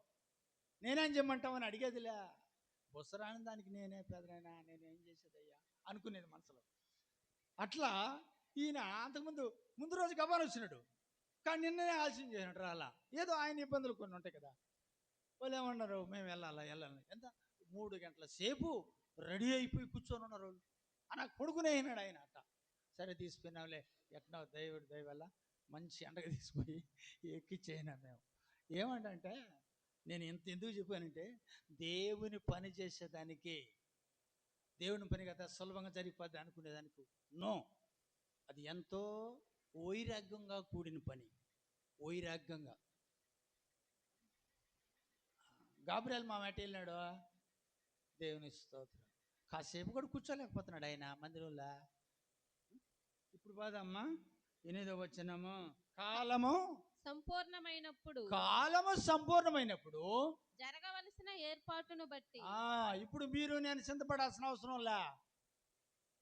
నేనేం చెప్పమంటామని అడిగేదిలే. బస్సు రాని దానికి నేనే పెదనైనా, నేనేం చేసేదయ్యా అనుకునేది మనసులో. అట్లా ఈయన ముందు రోజు గబాన్ వచ్చినాడు, కానీ నిన్ననే ఆలస్యం చేసినాడు, రాలా. ఏదో ఆయన ఇబ్బందులు కొన్ని ఉంటాయి కదా. వాళ్ళు ఏమన్నారు, మేము వెళ్ళాలి. ఎంత 3 గంటల సేపు రెడీ అయిపోయి కూర్చొని ఉన్నారు వాళ్ళు. నాకు పడుకునే అయినాడు ఆయన. అట్ట సరే తీసుకున్నావులే, ఎట్లా దేవుడు దయ వల్ల మంచి ఎండగా తీసుకుని ఎక్కిచ్చేయినా మేము. ఏమంటే నేను ఎందుకు చెప్పానంటే, దేవుని పని చేసేదానికి, దేవుని పని కదా సులభంగా జరిగిపోద్ది అనుకునేదానికి నో, అది ఎంతో వైరాగ్యంగా కూడిన పని. వైరాగ్యంగా. గాబ్రియల్ మా మాట వెళ్ళినాడు, దేవుని స్తోత్రం, కాసేపు కూడా కూర్చోలేకపోతున్నాడు ఆయన మందిరంలో. ఇప్పుడు బాదమ్మా 8వ వచనము, కాలము సంపూర్ణమైనప్పుడు జరగవలసిన ఏర్పాటును బట్టి. ఇప్పుడు మీరు నేను చింతపడాల్సిన అవసరంలా.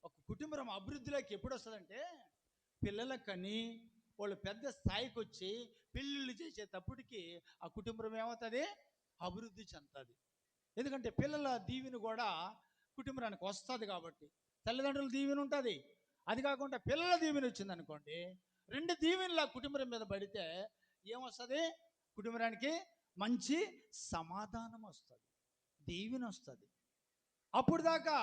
ఒక కుటుంబం అభివృద్ధిలోకి ఎప్పుడు వస్తుందంటే, పిల్లలకని వాళ్ళు పెద్ద స్థాయికి వచ్చి పెళ్ళిళ్ళు చేసేటప్పటికి ఆ కుటుంబం ఏమవుతుంది? అభివృద్ధి చెందుతుంది. ఎందుకంటే పిల్లల దీవెన కూడా కుటుంబానికి వస్తుంది కాబట్టి. తల్లిదండ్రుల దీవెన ఉంటుంది, అది కాకుండా పిల్లల దీవెన వచ్చింది అనుకోండి, 2 దీవెనల కుటుంబం మీద పడితే ఏమొస్తుంది? కుటుంబానికి మంచి సమాధానం వస్తుంది, దీవెన వస్తుంది. అప్పుడు దాకా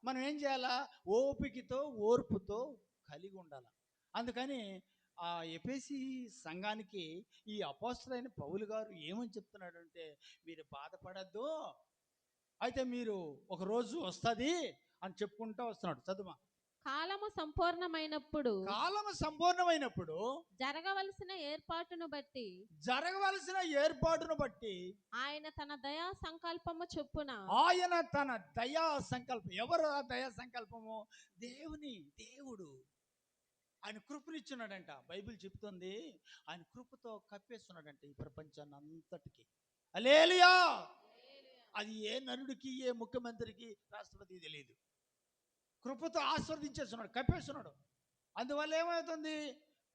మనం ఏం చేయాలా? ఓపికతో ఓర్పుతో కలిగి ఉండాలి. అందుకని ఆ ఎఫెసీ సంఘానికి ఈ అపోస్తలుడైన పౌలు గారు ఏమని చెప్తున్నాడంటే, మీరు బాధపడద్దు, అయితే మీరు ఒక రోజు వస్తుంది అని చెప్పుకుంటూ వస్తున్నాడు. చదువు. కాలము సంపూర్ణమైనప్పుడు జరగవలసిన ఏర్పాటును బట్టి ఆయన తన దయా సంకల్పము చొప్పున. ఎవరు ఆ దయా సంకల్పము? దేవుడు ఆయన కృపనిచ్చున్నాడంట. బైబిల్ చెప్తుంది ఆయన కృపతో కప్పేస్తున్నాడంట ఈ ప్రపంచాన్ని అంతటికి. హల్లెలూయా. అది ఏ నరుడికి, ఏ ముఖ్యమంత్రికి, రాష్ట్రపతికి తెలియదు. కృపతో ఆస్వాదించేస్తున్నాడు, కప్పేస్తున్నాడు. అందువల్ల ఏమవుతుంది?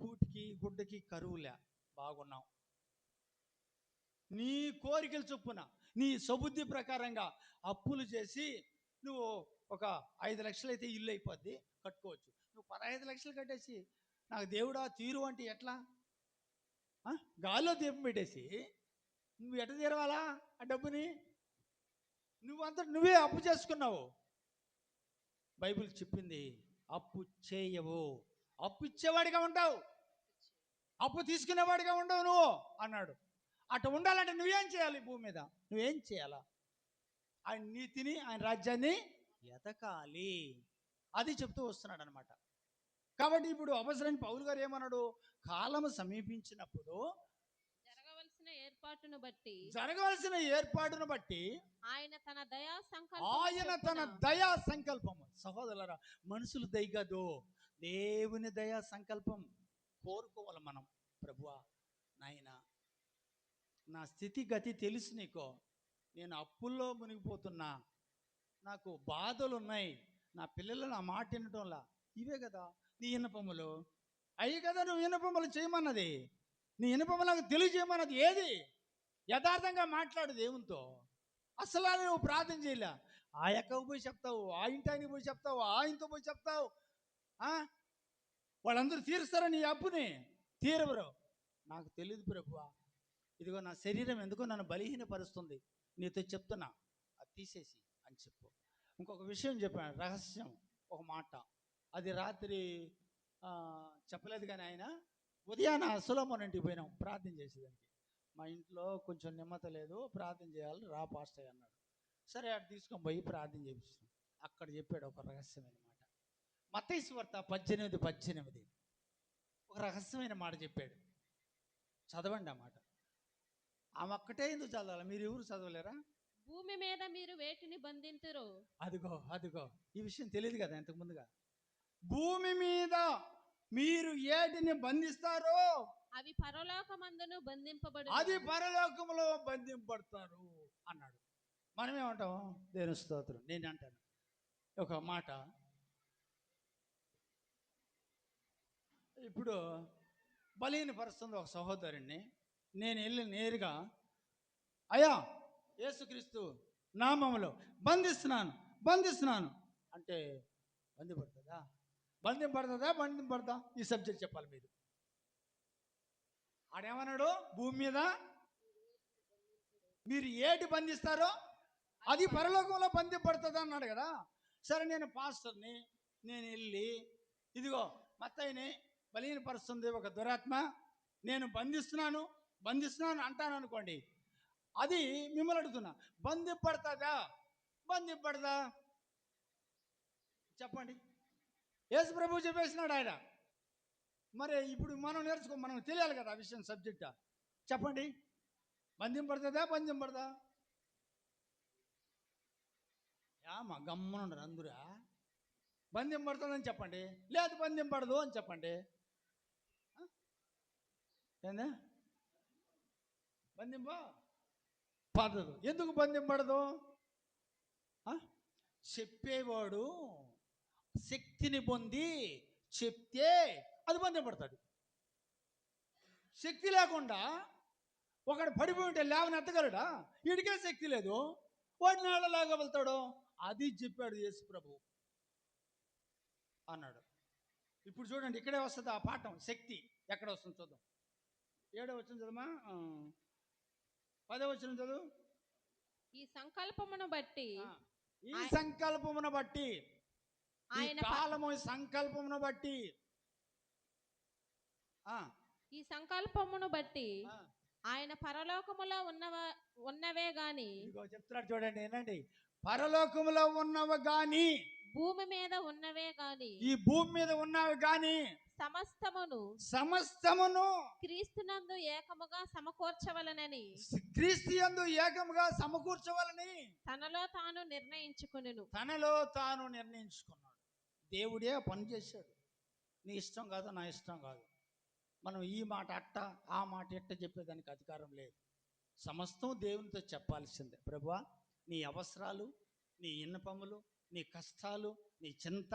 కూటికి గుడ్డకి కరువులే, బాగున్నాం. నీ కోరికల చొప్పున, నీ సబుద్ధి ప్రకారంగా అప్పులు చేసి నువ్వు ఒక 5 లక్షలు అయితే ఇల్లు అయిపోద్ది, కట్టుకోవచ్చు. నువ్వు 15 లక్షలు కట్టేసి నాకు దేవుడా తీరు అంటే ఎట్లా? గాల్లో దీపం పెట్టేసి నువ్వు ఎట్ట తీరవాలా ఆ డబ్బుని? నువ్వే అప్పు చేసుకున్నావు. బైబిల్ చెప్పింది అప్పు చేయవు, అప్పు ఇచ్చేవాడిగా ఉంటావు, అప్పు తీసుకునేవాడిగా ఉండవు నువ్వు అన్నాడు. అటు ఉండాలంటే నువ్వేం చేయాలి? భూమి మీద నువ్వేం చేయాలా? ఆయన నీతిని, ఆయన రాజ్యాన్ని ఎతకాలి, అది చెప్తూ వస్తున్నాడు అనమాట. కాబట్టి ఇప్పుడు అవసరమైన పౌలు గారు ఏమన్నాడు? కాలము సమీపించినప్పుడు ఏర్పాటును బట్టి జరగవలసిన ఏర్పాటును బట్టి ఆయన తన దయా ఆయన తన సంకల్పం దయా సంకల్పం. సహోదరులారా, మనుషులు దయ కాదు, దేవుని దయా సంకల్పం కోరుకోవాలి మనం. ప్రభువా, నాయన, నా స్థితిగతి తెలుసు నీకో, నేను అప్పుల్లో మునిగిపోతున్నా, నాకు బాధలు ఉన్నాయి, నా పిల్లలు నా మాట వినటంలా, ఇవే కదా నీ విన్నపములు. అయ్యి కదా నువ్వు విన్నపములు చేయమన్నది, నీ విన్నపములకు తెలియజేయమన్నది. ఏది యథార్థంగా మాట్లాడు దేవునితో. అసలు నువ్వు ప్రార్థన చేయలే, ఆ ఎక్కకు పోయి చెప్తావు, ఆ ఇంటానికి పోయి చెప్తావు, ఆ ఇంట్లో పోయి చెప్తావు. వాళ్ళందరూ తీరుస్తారా నీ అప్పుని? తీరవరు. నాకు తెలియదు ప్రభువా, ఇదిగో నా శరీరం ఎందుకో నన్ను బలహీనపరుస్తుంది, నీతో చెప్తున్నా, అది తీసేసి అని చెప్పు. ఇంకొక విషయం చెప్పాను, రహస్యం, ఒక మాట. అది రాత్రి చెప్పలేదు, కానీ ఆయన ఉదయాన సొలొమోను ఇంటికి పోయినాం ప్రార్థన చేసేదానికి. మా ఇంట్లో కొంచెం నిమ్మత లేదు, ప్రార్థన చేయాలి, రా పాస్టర్ అన్నాడు. సరే, అటు తీసుకొని పోయి ప్రార్థన చేపిస్తాం. అక్కడ చెప్పాడు ఒక రహస్యమైన మాట. మత్తయి సువార్త 18:18 ఒక రహస్యమైన మాట చెప్పాడు. చదవండి ఆ మాట. ఆమె ఒక్కటే ఎందుకు చదవాలి, మీరు ఎవరు చదవలేరా? భూమి మీద మీరు వేటిని బంధింతురో, అదిగో ఈ విషయం తెలియదు కదా ఇంతకు ముందుగా. భూమి మీద మీరు ఏటిని బంధిస్తారో అవి పరలోకమందును బంధింపబడు, అది పరలోకములో బంధింపడతారు అన్నాడు. మనమేమంటాం? దేవుని స్తోత్రం. నేను అంటాను ఒక మాట. ఇప్పుడు బలహీనపరుస్తుంది ఒక సహోదరుణ్ణి, నేను వెళ్ళి నేరుగా, అయ్యా యేసుక్రీస్తు నామములో బంధిస్తున్నాను అంటే బంధింపడదా? ఈ సబ్జెక్ట్ చెప్పాలి మీరు. ఆడేమన్నాడు? భూమి మీద మీరు ఏటి బంధిస్తారో అది పరలోకంలో బంధింపడుతుంది అన్నాడు కదా. సరే, నేను పాస్టర్ని, నేను వెళ్ళి ఇదిగో మత్తయిని బలహీనపరుస్తుంది ఒక దురాత్మ, నేను బంధిస్తున్నాను అంటాను అనుకోండి, అది మిమ్మల్ని అడుగుతున్నా, బంధింపడదా చెప్పండి. యేసు ప్రభువు చెప్పేసినాడు ఆయన. మరి ఇప్పుడు మనం మనం తెలియాలి కదా ఆ విషయం, సబ్జెక్టా. చెప్పండి, బంధింపడదా? మా గమ్మునుండరు అందరూ. బంధింపడుతుందని చెప్పండి, లేదు బంధింపడదు అని చెప్పండి. ఏందా పడదు? ఎందుకు బంధింపడదు? చెప్పేవాడు శక్తిని పొంది చెప్తే అది బంధింపడతాడు. శక్తి లేకుండా ఒకడు పడిపోయి ఉంటే లేవని ఎత్తగలడా? వీడికే శక్తి లేదు, వాడిని ఎలా వెళ్తాడు? అది చెప్పాడు యేసు ప్రభు అన్నాడు. ఇప్పుడు చూడండి, ఇక్కడే వస్తుంది ఆ పాఠం. శక్తి ఎక్కడ వస్తుంది చూద్దాం. 7వ వచనం చదవమా, 10వ వచనం చదువు. ఈ సంకల్పమును బట్టి ఆయన కాలము సంకల్పమును బట్టి ఈ సంకల్పమును బట్టి ఆయన పరలోకములో ఉన్నవే గాని, చెప్తున్నాడు చూడండి, ఏనండి, పరలోకములో ఉన్నవి గాని, భూమి మీద ఉన్నవే గాని, ఈ భూమి మీద ఉన్నవి గాని సమస్తమును క్రీస్తునందు ఏకముగా సమకూర్చవలనని తనలో తాను నిర్ణయించుకున్నాడు. దేవుడే పని చేశాడు. నీ ఇష్టం కాదు, నా ఇష్టం కాదు. మనం ఈ మాట అట్ట, ఆ మాట ఎట్ట చెప్పేదానికి అధికారం లేదు. సమస్తం దేవునితో చెప్పాల్సిందే. ప్రభువా, నీ అవసరాలు, నీ విన్నపములు, నీ కష్టాలు, నీ చింత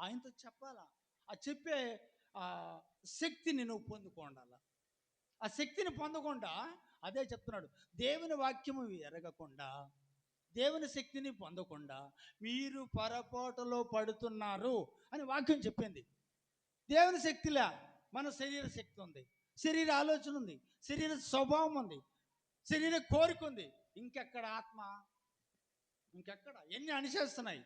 ఆయనతో చెప్పాలా. ఆ చెప్పే శక్తిని నువ్వు పొందుకోండాల. ఆ శక్తిని పొందకుండా, అదే చెప్తున్నాడు, దేవుని వాక్యము ఎరగకుండా, దేవుని శక్తిని పొందకుండా మీరు పొరపాటులో పడుతున్నారు అని వాక్యం చెప్పింది. దేవుని శక్తిలా మన శరీర శక్తి ఉంది, శరీర ఆలోచన ఉంది, శరీర స్వభావం ఉంది, శరీర కోరిక ఉంది. ఇంకెక్కడ ఆత్మ? ఇంకెక్కడ? ఇన్ని అణిచేస్తున్నాయి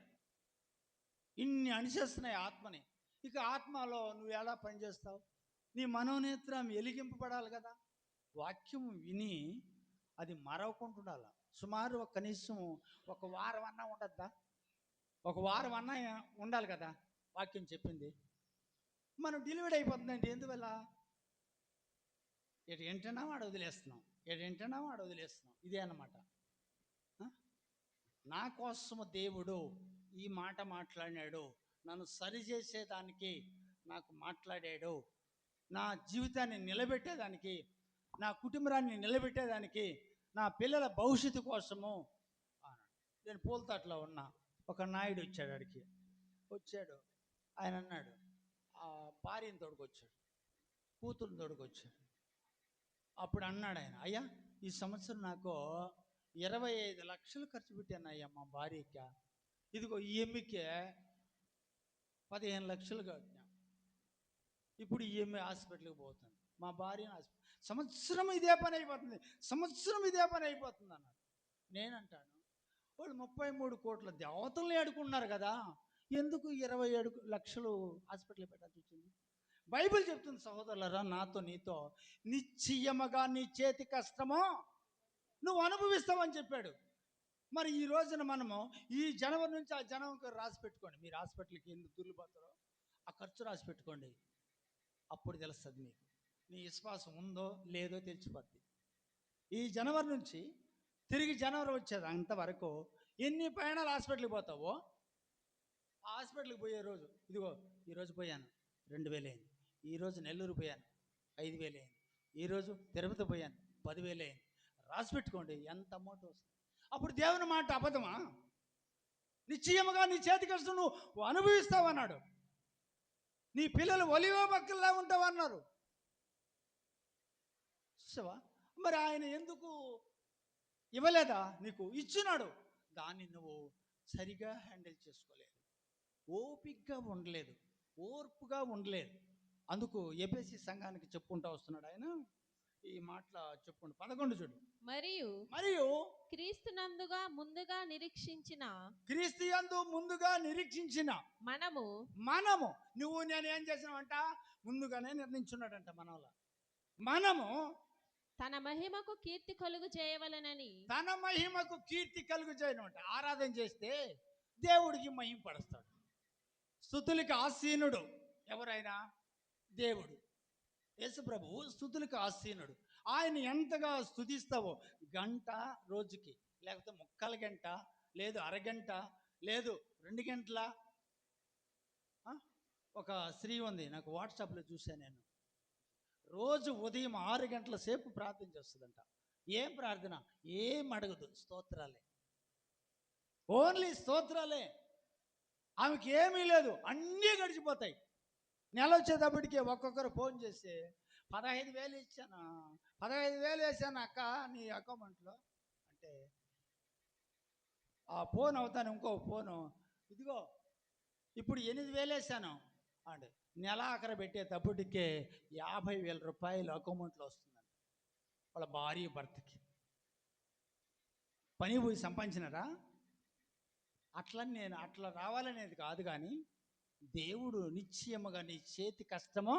ఆత్మని. ఇక ఆత్మలో నువ్వు ఎలా పనిచేస్తావు? నీ మనోనేత్రం వెలిగింపబడాలి కదా. వాక్యం విని అది మరవకుంటుండాలి. సుమారు కనీసం ఒక వారం అన్నా ఉండద్దా? ఒక వారం అన్నా ఉండాలి కదా వాక్యం చెప్పింది. మనం డెలివరీ అయిపోతుందండి. ఎందువల్ల? ఏంటన్నా వాడు వదిలేస్తున్నాం. ఏంటంటే వాడు వదిలేస్తున్నాం. ఇదే అన్నమాట. నా కోసము దేవుడు ఈ మాట మాట్లాడాడు, నన్ను సరిచేసేదానికి నాకు మాట్లాడాడు, నా జీవితాన్ని నిలబెట్టేదానికి, నా కుటుంబాన్ని నిలబెట్టేదానికి, నా పిల్లల భవిష్యత్తు కోసము అన్నాడు. నేను పూలతోటలో ఉన్నా, ఒక నాయుడు వచ్చాడు. అడిగి వచ్చాడు, ఆయన అన్నాడు, ఆ భార్యను తోడుకొచ్చాడు, కూతురుని తోడుకొచ్చాడు. అప్పుడు అన్నాడు ఆయన, అయ్యా ఈ సంవత్సరం నాకు 25 లక్షలు ఖర్చు పెట్టాను అయ్యా మా భార్యకి, ఇదిగో ఈఎంఐకే 15 లక్షలు కట్టినా, ఇప్పుడు ఈఎంఐ హాస్పిటల్కి పోతుంది, మా భార్య సంవత్సరం ఇదే పని అయిపోతుంది, సంవత్సరం ఇదే పని అయిపోతుంది అన్నాడు. నేనంటాను, వాళ్ళు 33 కోట్ల దేవతల్ని అడుకున్నారు కదా, ఎందుకు 27 లక్షలు హాస్పిటల్ పెట్టాల్సి వచ్చింది? బైబిల్ చెప్తుంది సహోదరులరా, నాతో నీతో, నిశ్చయముగా నీ చేతి కష్టమో నువ్వు అనుభవిస్తావని చెప్పాడు. మరి ఈ రోజున మనము ఈ జనవరి నుంచి ఆ జనవరికి రాసి పెట్టుకోండి, మీరు హాస్పిటల్కి ఎందుకు దుర్లుపోతారో ఆ ఖర్చు రాసి పెట్టుకోండి. అప్పుడు తెలుస్తుంది మీకు నీ విశ్వాసం ఉందో లేదో తెలిసిపోద్ది. ఈ జనవరి నుంచి తిరిగి జనవరి వచ్చేది అంతవరకు ఎన్ని ప్రయాణాలు హాస్పిటల్కి పోతావో, ఆ హాస్పిటల్కి పోయే రోజు, ఇదిగో ఈరోజు పోయాను 2000 అయింది, ఈరోజు నెల్లూరు పోయాను 5000 అయింది, ఈరోజు తిరుపతి పోయాను 10,000 అయింది, రాసి పెట్టుకోండి ఎంత అమౌంట్ వస్తుంది. అప్పుడు దేవుని మాట అబద్ధమా? నిశ్చయముగా నీ చేతి కష్టం నువ్వు అనుభవిస్తావన్నాడు. నీ పిల్లలు ఒలివ మొక్కల్లా ఉంటావన్నారు. చూసావా? మరి ఆయన ఎందుకు ఇవ్వలేదా? నీకు ఇచ్చినాడు, దాన్ని నువ్వు సరిగా హ్యాండిల్ చేసుకోలేదు, ఓపికగా ఉండలేదు, ఓర్పుగా ఉండలేదు. అందుకు ఎఫెసీ సంఘానికి చెప్పుకుంటూ వస్తున్నాడు ఆయన ఈ మాటల చెప్పుకుంటూ 11 చూడు. మరియు క్రీస్తునందుగా ముందుగా నిరీక్షించిన, క్రీస్తు యందు ముందుగా నిరీక్షించిన మనము నువ్వు నేను ఏం చేసినావంట? ముందుగానే నిర్ణయించున్నాడంట మనము తన మహిమకు కీర్తి కలుగు చేయవలెనని. తన మహిమకు కీర్తి కలుగు చేయనమాట. ఆరాధన చేస్తే దేవుడికి మహిమ పడుస్తాడు. స్తుతులకు ఆసీనుడు ఎవరైనా? దేవుడు. యేసు ప్రభువు స్తుతులకు ఆసీనుడు. ఆయన ఎంతగా స్తుతిస్తావో, గంట రోజుకి, లేకపోతే ముక్కల గంట, లేదు అరగంట, లేదు 2 గంటల. ఒక స్త్రీ ఉంది, నాకు వాట్సాప్లో చూశాను నేను, రోజు ఉదయం 6 గంటల సేపు ప్రార్థన చేస్తుందంట. ఏం ప్రార్థన? ఏం అడగదు, స్తోత్రాలే, ఓన్లీ స్తోత్రాలే. ఆమెకి ఏమీ లేదు, అన్నీ గడిచిపోతాయి. నెల వచ్చేటప్పటికి ఒక్కొక్కరు ఫోన్ చేస్తే 15,000 ఇచ్చాను, 15,000 వేసాను అక్క నీ అకౌంట్లో అంటే, ఆ ఫోన్ అవుతాను ఇంకో ఫోను, ఇదిగో ఇప్పుడు 8,000 వేసాను అంటే, నెల ఆఖరి పెట్టేటప్పటికే 50,000 రూపాయలు అకౌంట్లో వస్తుందండి వాళ్ళ భార్య భర్తకి. పని పోయి సంపాదించినారా? నేను అట్లా రావాలనేది కాదు, కానీ దేవుడు నిశ్చయముగా నీ చేతి కష్టమో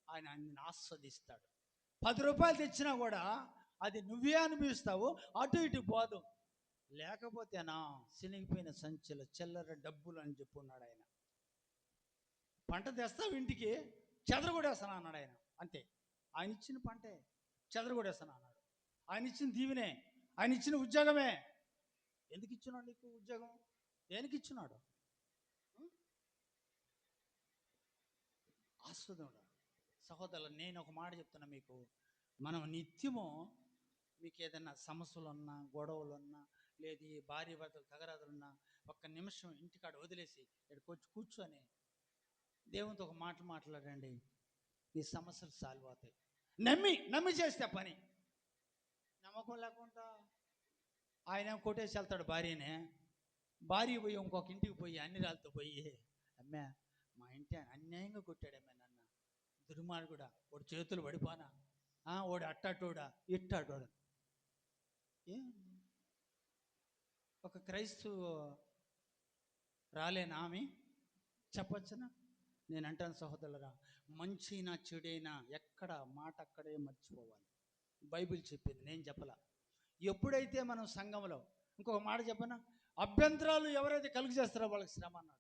ఆయన నిన్ను ఆస్వాదిస్తాడు. 10 రూపాయలు తెచ్చినా కూడా అది నువ్వే అనుభవిస్తావు, అటు ఇటు పోదు. లేకపోతేనా శనిగిపోయిన సంచులు చిల్లర డబ్బులు అని చెప్పున్నాడు ఆయన. పంట తెస్తావు ఇంటికి, చెదరగొడేస్తాను అన్నాడు ఆయన. అంతే, ఆయన ఇచ్చిన పంటే చెదరగొడేస్తాను అన్నాడు. ఆయన ఇచ్చిన దీవెనే, ఆయన ఇచ్చిన ఉద్యోగమే. ఎందుకు ఇచ్చినాడు నీకు ఉద్యోగం? దేనికి ఇచ్చినాడు? ఆస్వాదం. సహోదరులు, నేను ఒక మాట చెప్తున్నా మీకు, మనం నిత్యము మీకు ఏదైనా సమస్యలు ఉన్నా, గొడవలు ఉన్నా, లేదు ఈ భార్య భర్తలు తగరాదులున్నా, ఒక్క నిమిషం ఇంటికాడ వదిలేసి ఇక్కడికి వచ్చి కూర్చొని దేవునితో ఒక మాట మాట్లాడండి, నీ సమస్యలు సాల్వ్ అవుతాయి. నమ్మి చేస్తే పని. నమ్మకం లేకుండా ఆయన కొట్టేసి వెళ్తాడు భార్యనే. భార్య పోయి ఇంకొక ఇంటికి పోయి అన్ని రాళ్ళతో పోయి, అమ్మే మా ఇంటి అన్యాయంగా కొట్టాడమ్మే నన్ను, దుర్మార్గుడా, వాడు చేతులు పడిపోనా, వాడు అట్టాటోడా ఇట్టాటోడా. ఏం ఒక క్రైస్తవు రాలేనా ఆమె చెప్పచ్చునా? నేను అంటాను సహోదరులరా, మంచినా చెడైనా ఎక్కడ మాట అక్కడే మర్చిపోవాలి. బైబిల్ చెప్పింది, నేను చెప్పలా. ఎప్పుడైతే మనం సంఘంలో, ఇంకొక మాట చెప్పనా, అభ్యంతరాలు ఎవరైతే కలుగు చేస్తారో వాళ్ళకి శ్రమ అన్నాడు.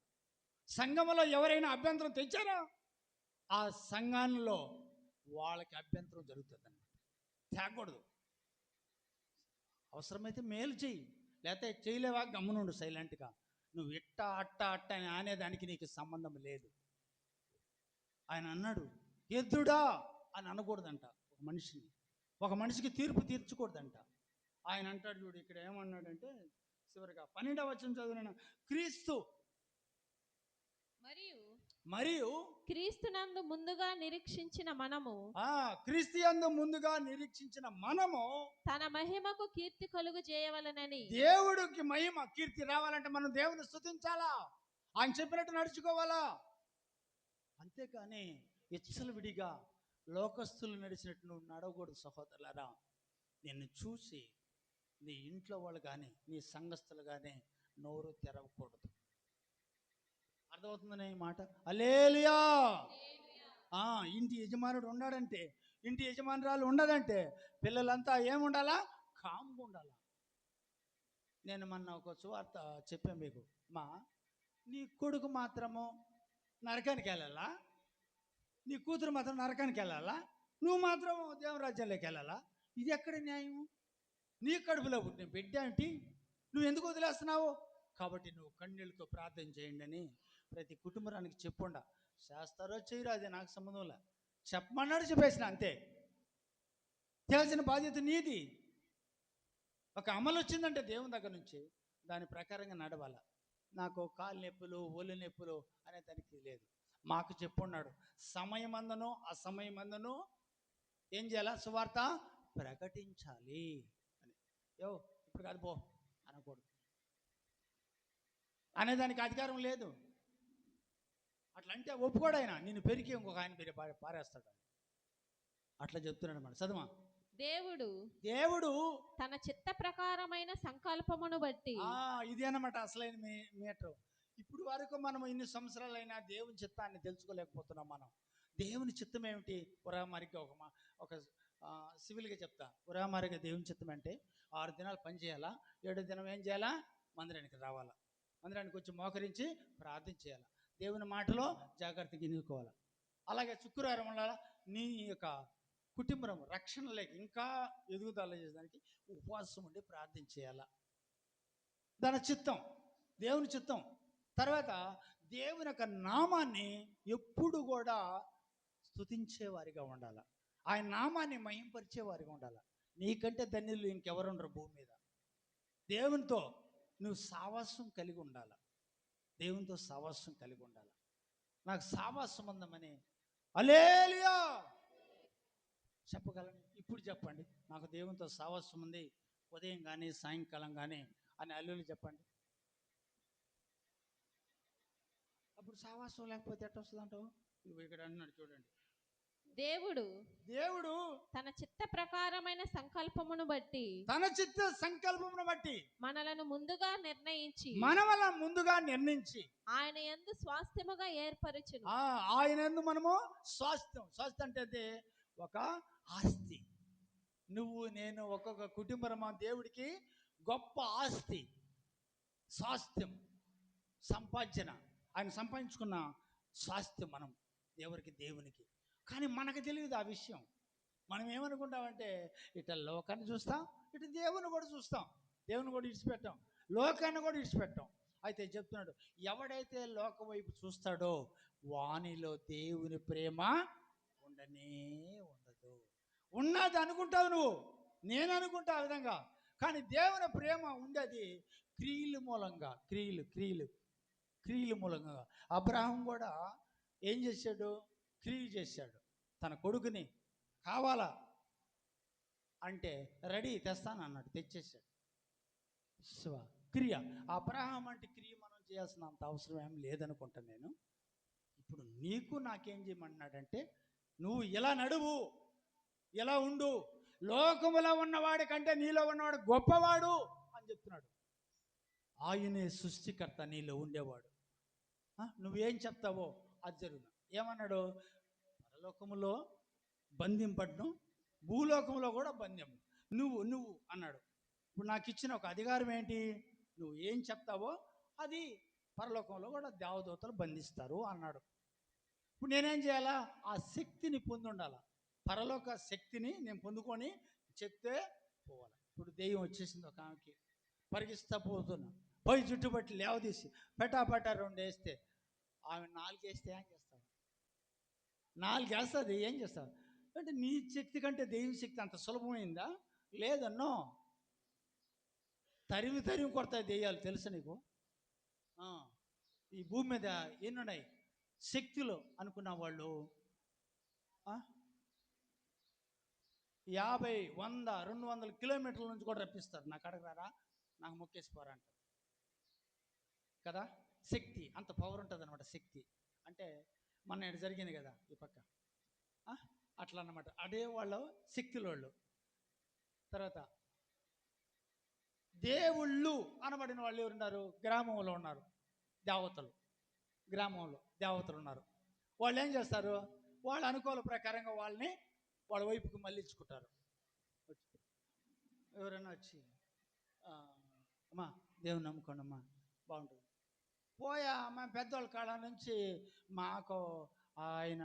సంఘంలో ఎవరైనా అభ్యంతరం తెచ్చారో ఆ సంఘంలో వాళ్ళకి అభ్యంతరం జరుగుతుంది అన్నమాట. తేకూడదు. అవసరమైతే మేలు చెయ్యి, లేకపోతే చేయలేవా గమ్మునుండు సైలెంట్గా. నువ్వు ఇట్ట అట్ట అట్ట అని అనేదానికి నీకు సంబంధం లేదు. ఆయన అన్నాడు, ఎద్దుడా అని అనకూడదంట ఒక మనిషికి తీర్పు తీర్చకూడదంట. ఆయన అంటాడు చూడు, ఇక్కడ ఏమన్నాడంటే చివరిగా 12వ వచనం చదివిన, క్రీస్తు మరియు క్రీస్తునందు ముందుగా నిరీక్షించిన మనము తన మహిమకు కీర్తి కలుగు చేయవలనని. దేవుడికి మహిమ కీర్తి రావాలంటే మనం దేవుని స్తుతించాలా, ఆయన చెప్పినట్టు నడుచుకోవాలా. అంతేకాని విడిగా లోకస్తులు నడిచినట్టు నువ్వు నడవకూడదు సహోదరులారా. నిన్ను చూసి నీ ఇంట్లో వాళ్ళు కానీ నీ సంఘస్థులు కానీ నోరు తెరవకూడదు. అర్థమవుతుందనే ఈ మాట? హల్లెలూయా. ఇంటి యజమానుడు ఉన్నాడంటే, ఇంటి యజమానురాలు ఉండదంటే పిల్లలంతా ఏముండాలా? కామ్గా ఉండాలా. నేను మొన్న ఒక సువార్త చెప్పాను మీకు, నీ కొడుకు మాత్రము నరకానికి వెళ్ళాలా, నీ కూతురు మాత్రం నరకానికి వెళ్ళాలా, నువ్వు మాత్రం దేవరాజ్యంలోకి వెళ్ళాలా? ఇది ఎక్కడ న్యాయము? నీ కడుపులో పుట్టిన బిడ్డ ఏంటి, నువ్వు ఎందుకు వదిలేస్తున్నావు? కాబట్టి నువ్వు కన్నీళ్ళతో ప్రార్థన చేయండి అని ప్రతి కుటుంబానికి చెప్పుండా. చేస్తారో చేయరో అది నాకు సంబంధంలే, చెప్పమన్నాడు, చెప్పేసిన అంతే. తెలిసిన బాధ్యత నీది. ఒక అమలు వచ్చిందంటే దేవుని దగ్గర నుంచి దాని ప్రకారంగా నడవాల. నాకు కాలు నొప్పులు ఒళ్ళు నొప్పులు అనే దానికి లేదు. మాకు చెప్పున్నాడు, సమయమందును అసమయమందును ఏం చేయాలా? సువార్త ప్రకటించాలి అని. ఇప్పుడు కాదు పో అనకూడదు, అనేదానికి అధికారం లేదు. అట్లా అంటే ఒప్పుకోడు ఆయన, నిన్ను పెరిగి ఇంకొక ఆయన పేరు పారేస్తాడు. అట్లా చెప్తున్నాడు అన్నమాట. చదువా. దేవుడు తన చిత్త ప్రకారమైన సంకల్పమును బట్టి. ఇది అన్నమాట అసలైన మీటర్. ఇప్పుడు వరకు మనం ఇన్ని సంవత్సరాలైనా దేవుని చిత్తాన్ని తెలుసుకోలేకపోతున్నాం. మనం దేవుని చిత్తం ఏమిటి? ఉరామారిగా ఒక సివిల్గా చెప్తా. ఉరామారిగా దేవుని చిత్తం అంటే 6 దినాలు పని చేయాలా, 7వ దినం ఏం చేయాలా? మందిరానికి రావాలా, మందిరానికి వచ్చి మోకరించి ప్రార్థన చేయాలా, దేవుని మాటలో జాగ్రత్తగా ఎన్నుకోవాలి. అలాగే శుక్రవారం వల్ల నీ యొక్క కుటుంబం రక్షణ లేక ఇంకా ఎదుగుదల చేసేదానికి ఉపవాసం ఉండి ప్రార్థన చేయాలా. దాని చిత్తం, దేవుని చిత్తం. తర్వాత దేవుని యొక్క నామాన్ని ఎప్పుడు కూడా స్తుతించేవారిగా ఉండాలి, ఆయన నామాన్ని మహింపరిచేవారిగా ఉండాలి. నీకంటే ధన్యులు ఇంకెవరుండరు భూమి మీద. దేవునితో నువ్వు సావాసం కలిగి ఉండాలి, దేవునితో సావాసం కలిగి ఉండాలి. నాకు సావాసం ఉందామని హల్లెలూయా చెప్పగలను. ఇప్పుడు చెప్పండి, నాకు దేవునితో సావాసం ఉంది ఉదయం కానీ సాయంకాలం కానీ అని హల్లెలూయా చెప్పండి. అప్పుడు సావాసం లేకపోతే ఎట్లా వస్తుంది అంటావు? నువ్వు ఇక్కడ అన్నాడు చూడండి, దేవుడు తన చిత్త ప్రకారమైన సంకల్పమును బట్టి మనలను ముందుగా నిర్ణయించి ఆయన యందు స్వాస్థ్యముగా ఏర్పరచును. ఆయన యందు మనము స్వాస్థ్యం అంటే ఒక ఆస్తి. నువ్వు నేను ఒక్కొక్క కుటుంబం దేవుడికి గొప్ప ఆస్తి, స్వాస్థ్యం, సంపాదన. ఆయన సంపాదించుకున్న స్వాస్థ్యం మనం దేవునికి. కానీ మనకు తెలియదు ఆ విషయం. మనం ఏమనుకుంటామంటే ఇట్లా లోకాన్ని చూస్తాం, ఇటు దేవుని కూడా చూస్తాం, దేవుని కూడా ఇడిచిపెట్టాం, లోకాన్ని కూడా ఇడిచిపెట్టాం. అయితే చెప్తున్నాడు, ఎవడైతే లోకం వైపు చూస్తాడో వానిలో దేవుని ప్రేమ ఉండనే ఉండదు. ఉన్నది అనుకుంటావు నువ్వు, నేను అనుకుంటా ఆ విధంగా. కానీ దేవుని ప్రేమ ఉండేది క్రియల మూలంగా, క్రియల మూలంగా. అబ్రహాం కూడా ఏం చేశాడు? క్రియ చేశాడు. తన కొడుకుని కావాలా అంటే రెడీ తెస్తాను అన్నాడు, తెచ్చేసాడు. క్రియ. అబ్రహాం అంటే క్రియ మనం చేయాల్సిన అంత అవసరం ఏం లేదనుకుంటాను నేను. ఇప్పుడు నీకు నాకేం చేయమన్నాడంటే, నువ్వు ఇలా నడువు, ఇలా ఉండు, లోకములో ఉన్నవాడి కంటే నీలో ఉన్నవాడు గొప్పవాడు అని చెప్తున్నాడు. ఆయనే సృష్టికర్త, నీలో ఉండేవాడు. నువ్వేం చెప్తావో అది జరుగును. ఏమన్నాడు? పరలోకములో బంధింపడ్డం, భూలోకంలో కూడా బంధం నువ్వు అన్నాడు. ఇప్పుడు నాకు ఇచ్చిన ఒక అధికారం ఏంటి? నువ్వు ఏం చెప్తావో అది పరలోకంలో కూడా దేవదూతలు బంధిస్తారు అన్నాడు. ఇప్పుడు నేనేం చేయాలా? ఆ శక్తిని పొంది ఉండాలి. పరలోక శక్తిని నేను పొందుకొని చెప్తే పోవాలి. ఇప్పుడు దెయ్యం వచ్చేసింది ఒక ఆమెకి, పరిగిస్తా పోతున్నా, పోయి చుట్టుపట్టి లేవదీసి పెటాపటా 2 వేస్తే, ఆమె 4 వేస్తే ఏం చేస్తావు? 4 వేస్తుంది, ఏం చేస్తావు? అంటే నీ శక్తి కంటే దెయ్యం శక్తి అంత సులభమైందా? లేదన్నో. తరిమి తరిమి కొడతాయి దెయ్యాలు, తెలుసు నీకు? ఈ భూమి మీద ఎన్నున్నాయి శక్తులు అనుకున్న వాళ్ళు 50, 100, 200 కిలోమీటర్ల నుంచి కూడా రప్పిస్తారు. నాకు అడగరారా, నాకు మొక్కేసిపోరా అంటారు కదా. శక్తి అంత పవర్ ఉంటుంది అనమాట. శక్తి అంటే మన ఇక్కడ జరిగింది కదా ఈ పక్క, అట్లా అన్నమాట. అదే వాళ్ళు శక్తులు వాళ్ళు. తర్వాత దేవుళ్ళు అనబడిన వాళ్ళు ఎవరున్నారు? గ్రామంలో ఉన్నారు దేవతలు. గ్రామంలో దేవతలు ఉన్నారు. వాళ్ళు ఏం చేస్తారు? వాళ్ళ అనుకూల ప్రకారంగా వాళ్ళని వాళ్ళ వైపుకి మళ్ళించుకుంటారు. ఎవరైనా వచ్చి అమ్మా దేవుని నమ్ముకోండి అమ్మా బాగుంటుంది, పోయా మా పెద్దవాళ్ళ కాడ నుంచి మాకు ఆయన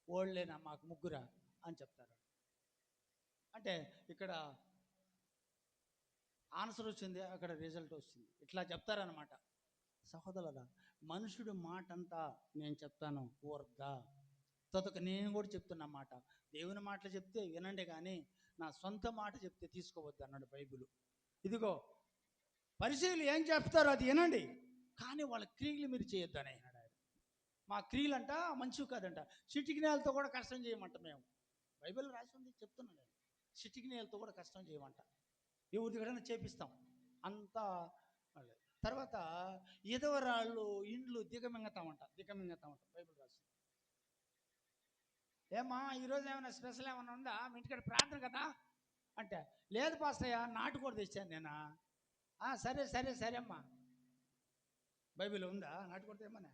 ఓళ్ళేనా, మాకు ముగ్గురా అని చెప్తారు. అంటే ఇక్కడ ఆన్సర్ వచ్చింది, అక్కడ రిజల్ట్ వస్తుంది, ఇట్లా చెప్తారనమాట. సహోదరులారా, మనుషుడు మాట అంతా నేను చెప్తాను ఊర్దా. తొదక నేను కూడా చెప్తున్నా మాట. దేవుని మాటలు చెప్తే వినండి, కానీ నా సొంత మాట చెప్తే తీసుకోవద్దు అన్నాడు బైబిల్. ఇదిగో పరిశీలి ఏం చెప్తారో అది వినండి, కానీ వాళ్ళ క్రియలు మీరు చేయొద్దు అని అన్నాడు ఆయన. మా క్రియలు అంట మంచివి కాదంట, చిటికి నేలతో కూడా కష్టం చేయమంట. మేము బైబిల్ రాసి ఉంది, చెప్తున్నాను నేను. చిటికి నేలతో కూడా కష్టం చేయమంట, ఎవరి దగ్గరైనా చేపిస్తాం అంతా. తర్వాత ఎదవరాళ్ళు ఇండ్లు దిగమింగతామంట బైబిల్ రాసి. ఏమా ఈరోజు ఏమైనా స్పెషల్ ఏమైనా ఉందా మీ ఇంటికాడ ప్రార్థన కదా అంటే, లేదు పాస్తయ్య నాటుకోడి తెచ్చాను నేను. సరే సరే సరే అమ్మా, బైబిల్ ఉందా నాటుకోడి ఏమన్నా?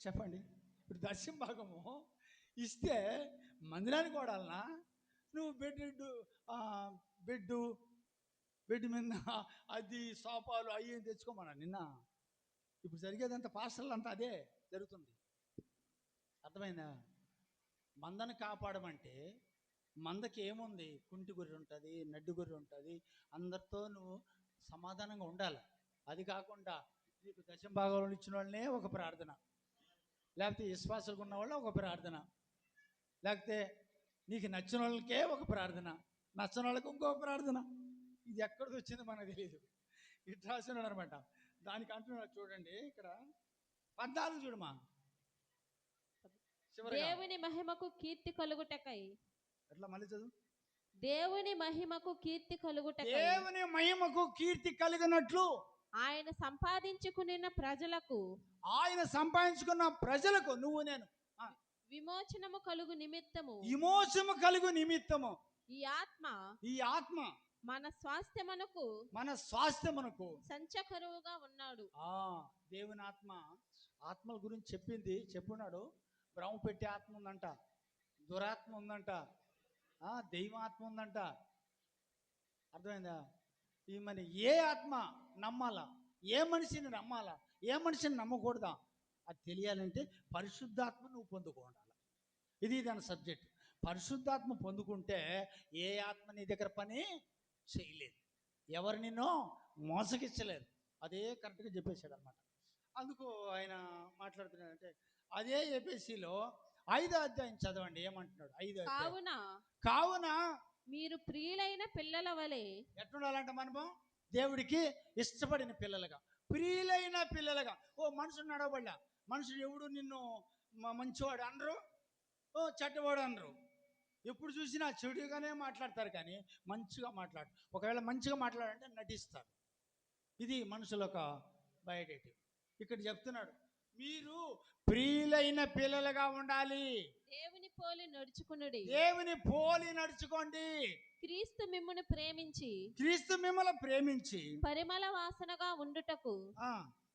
చెప్పండి. ఇప్పుడు దర్శన భాగము ఇస్తే మందిరానికి వాడాలనా? నువ్వు బెడ్ మీద అది సోఫాలు అవి తెచ్చుకోమన్నా నిన్న. ఇప్పుడు జరిగేదంతా పాస్టర్లు అంతా అదే జరుగుతుంది. అర్థమైందా? మందను కాపాడమంటే మందకి ఏముంది? కుంటి గొర్రె ఉంటుంది, నడ్డి గొర్రె ఉంటుంది, అందరితో నువ్వు సమాధానంగా ఉండాలి. అది కాకుండా నీకు దశమ భాగంలో ఇచ్చిన వాళ్ళనే ఒక ప్రార్థన, లేకపోతే విశ్వాసాలకు ఉన్న వాళ్ళు ఒక ప్రార్థన, లేకపోతే నీకు నచ్చిన వాళ్ళకే ఒక ప్రార్థన, నచ్చని వాళ్ళకి ఇంకొక ప్రార్థన. ఇది ఎక్కడికి వచ్చింది మనకు తెలియదు. ఇట్లా రాసినాడు అనమాట. దానికి అంటున్నాడు చూడండి, ఇక్కడ 14 చూడమా. దేవుని మహిమకు కీర్తి కలుగుటకై. ఎట్లా మళ్ళీ చదువు. దేవుని మహిమకు కీర్తి కలుగుటకై. దేవుని మహిమకు కీర్తి కలిగినట్లు ఆయన సంపాదించుకున్న ప్రజలకు నువ్వు నేను విమోచనము కలుగు నిమిత్తము ఈ ఆత్మ మన స్వాస్థ్యమునకు సంచకరువుగా ఉన్నాడు. దేవుని ఆత్మల గురించి చెప్పున్నాడు. భ్రమ పెట్టే ఆత్మ ఉందంట, దురాత్మ ఉందంట, దైవాత్మ ఉందంట. అర్థమైందా? ఈ మరి ఏ ఆత్మ నమ్మాలా, ఏ మనిషిని నమ్మాలా, ఏ మనిషిని నమ్మకూడదా, అది తెలియాలంటే పరిశుద్ధాత్మ నువ్వు పొందుకోవాలి. ఇది దాని సబ్జెక్ట్. పరిశుద్ధాత్మ పొందుకుంటే ఏ ఆత్మ నీ దగ్గర పని చేయలేదు, ఎవరు నిన్ను మోసగించలేదు. అదే కరెక్ట్గా చెప్పేశాడు అనమాట. అందుకు ఆయన మాట్లాడుతున్నాడంటే అదే ఎఫెసీలో 5వ అధ్యాయం చదవండి, ఏమంటున్నాడు? 5వ అధ్యాయం. కావున మీరు ప్రియులైన పిల్లల వలె ఎట్లుండాలంట? మనము దేవుడికి ఇష్టపడిన పిల్లలుగా, ప్రియులైన పిల్లలుగా. మనుషుడు నడవబడ్డా, మనుషుడు ఎవడు నిన్ను మంచివాడు అనరు, చెడ్డవాడు అనరు. ఎప్పుడు చూసినా చెడుగానే మాట్లాడతారు, కానీ మంచిగా మాట్లాడు. ఒకవేళ మంచిగా మాట్లాడంటే నటిస్తారు. ఇది మనుషుల ఒక బయోడేటివ్. ఇక్కడ చెప్తున్నాడు, మీరు ప్రియులైన పిల్లలుగా ఉండాలి. దేవుని పోలి నడుచుకోండి. క్రీస్తు మిమ్మల్ని ప్రేమించి పరిమళ వాసనగా ఉండుటకు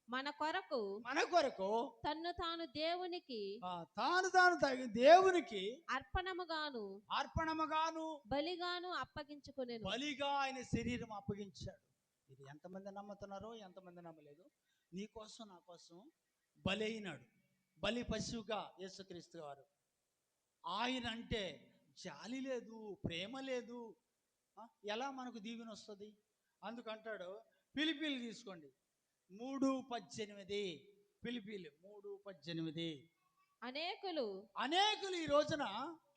మన కొరకు తన్ను తాను దేవునికి అర్పణముగాను బలిగాను అప్పగించుకొనెను. బలిగా ఆయన శరీరం అప్పగించాడు. ఇది ఎంతమంది నమ్ముతున్నారో ఎంతమంది నమ్మలేదు. నీ కోసం నా కోసం బలి అయినాడు. బలి పశువుగా యేసుక్రీస్తు వారు. ఆయన అంటే జాలి లేదు, ప్రేమ లేదు, ఎలా మనకు దీవెన వస్తుంది? అందుకంటాడు, పిలిపిలు తీసుకోండి 3:18. పిలిపిలు 3:18. అనేకులు ఈ రోజున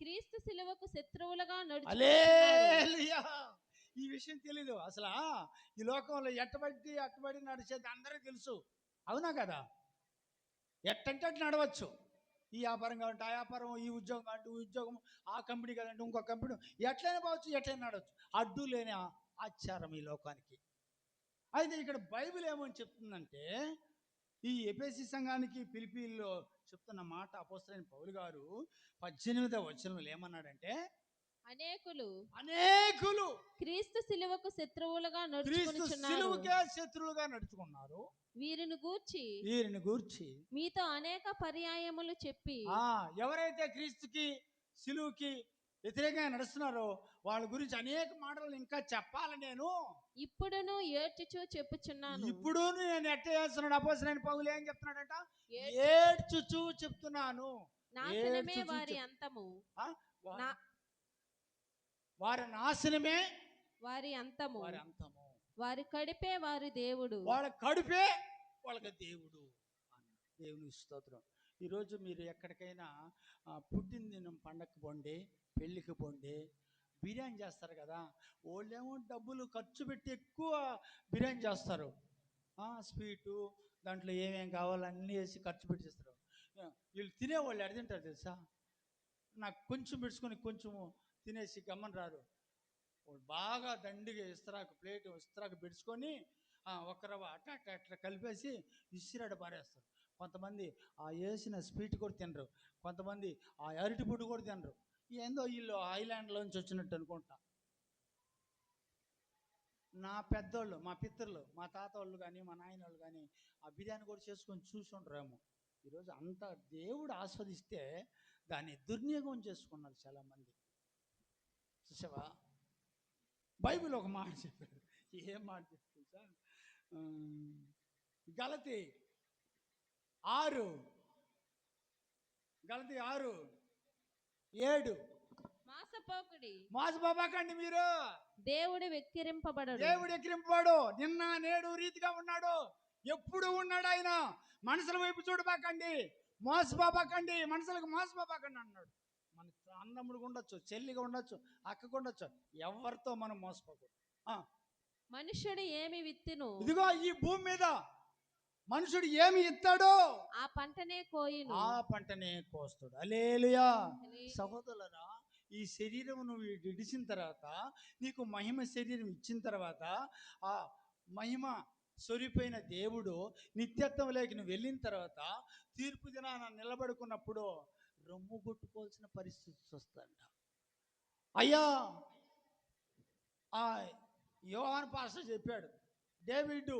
క్రీస్తు శిలువకు శత్రువులుగా హల్లెలూయా. ఈ విషయం తెలీదు అసలు. ఈ లోకంలో అట్టబడి నడిచేది అందరికీ తెలుసు, అవునా కదా? ఎట్టంటే అట్టు నడవచ్చు. ఈ వ్యాపారం కావాలంటే ఆ వ్యాపారం, ఈ ఉద్యోగం కావాలంటే ఈ ఉద్యోగం, ఆ కంపెనీ కావాలంటే ఇంకో కంపెనీ, ఎట్లయినా పోవచ్చు, ఎట్లయినా నడవచ్చు. అడ్డు లేని ఆచారం ఈ లోకానికి. అయితే ఇక్కడ బైబిల్ ఏమని చెప్తుందంటే, ఈ ఎఫెసీ సంఘానికి పిలిపిల్లో చెప్తున్న మాట అపోస్తలుడైన పౌలు గారు 18వ వచనంలో ఏమన్నాడంటే, అనేకులు క్రీస్తు శిలువకు శత్రువులుగా నడుచుకున్నారు. వీరిని గూర్చి మీతో అనేక పర్యాయములు చెప్పి, ఎవరైతే క్రీస్తుకి శిలువుకి వ్యతిరేకంగా నడుస్తున్నారో వాళ్ళ గురించి అనేక మాటలు ఇంకా చెప్పాలి. నేను ఇప్పుడును ఏడ్చుచూ చెప్పుచున్నాను. ఇప్పుడు నేను ఎట్ట చేస్తున్నాడు? అపోస్తలుడైన పౌలు ఏం చెప్తున్నాడంట? ఏడ్చుచూ చెప్తున్నాను. నాశనమే వారి అంతము, వారి నాశనమే వారి అంతము, వారి కడుపే వారి దేవుడు, వాళ్ళ కడుపే వాళ్ళకి దేవుడు. దేవుని స్తోత్రం. ఈరోజు మీరు ఎక్కడికైనా పుట్టినదినం పండగకి పోండి, పెళ్ళికి పోండి, బిర్యానీ చేస్తారు కదా. వాళ్ళేమో డబ్బులు ఖర్చు పెట్టి ఎక్కువ బిర్యానీ చేస్తారు. స్వీటు దాంట్లో ఏమేం కావాలో అన్నీ వేసి ఖర్చు పెట్టి చేస్తారు. వీళ్ళు తినేవాళ్ళు ఎడ తింటారు తెలుసా? నాకు కొంచెం పెట్టుకొని కొంచెము తినేసి గమ్మని రారు. బాగా దండిగా ఇస్తరాకు పెట్టుకొని ఒక రవ్వ అట్లా కలిపేసి ఇసిరాడ పారేస్తారు. కొంతమంది ఆ వేసిన స్వీట్ కూడా తినరు, కొంతమంది ఆ అరటి పుట్టు కూడా తినరు. ఏందో వీళ్ళు ఐలాండ్లోంచి వచ్చినట్టు అనుకుంటా. నా పెద్దోళ్ళు, మా పితరులు, మా తాత వాళ్ళు కానీ మా నాయన వాళ్ళు కానీ ఆ బిర్యానీ కూడా చేసుకొని చూసుంటారేమో. ఈరోజు అంత దేవుడు ఆస్వాదిస్తే దాన్ని దుర్వినియోగం చేసుకున్నారు చాలామంది. చూసావా? బైబిల్ ఒక మాట చెప్పాడు. ఏం మాట చెప్తుంది సార్? గలతీ 6:7. మోసపోకండి మీరు. దేవుడు ఎక్కిరింపబడు. నిన్న నేడు రీతిగా ఉన్నాడు, ఎప్పుడు ఉన్నాడు ఆయన. మనసుల వైపు చూడబాకండి, మోసపోబాకండి, మనసులకు మోసపోబాకండి అన్నాడు. మన అన్నముడిగా ఉండొచ్చు, చెల్లిగా ఉండొచ్చు, అక్కగా ఉండొచ్చు, ఎవరితో మనం మోసపోకూడదు. మనుష్యుడు ఏమి విత్తును, ఇదిగో ఈ భూమి మీద మనుషుడు ఏమి ఇస్తాడో ఆ పంటనే కోస్తాడు. హల్లెలూయా. సహోదరులారా, ఈ శరీరం నువ్వు విడిచిన తర్వాత, నీకు మహిమ శరీరం ఇచ్చిన తర్వాత, ఆ మహిమ సొరిపోయిన దేవుడు నిత్యత్వంలోకి నువ్వు వెళ్ళిన తర్వాత, తీర్పు దినాన నిలబడుకున్నప్పుడు రొమ్ము కొట్టుకోవాల్సిన పరిస్థితి వస్తుందంట. అయ్యా, యోహాన్ పాస్టర్ చెప్పాడు, డేవిడ్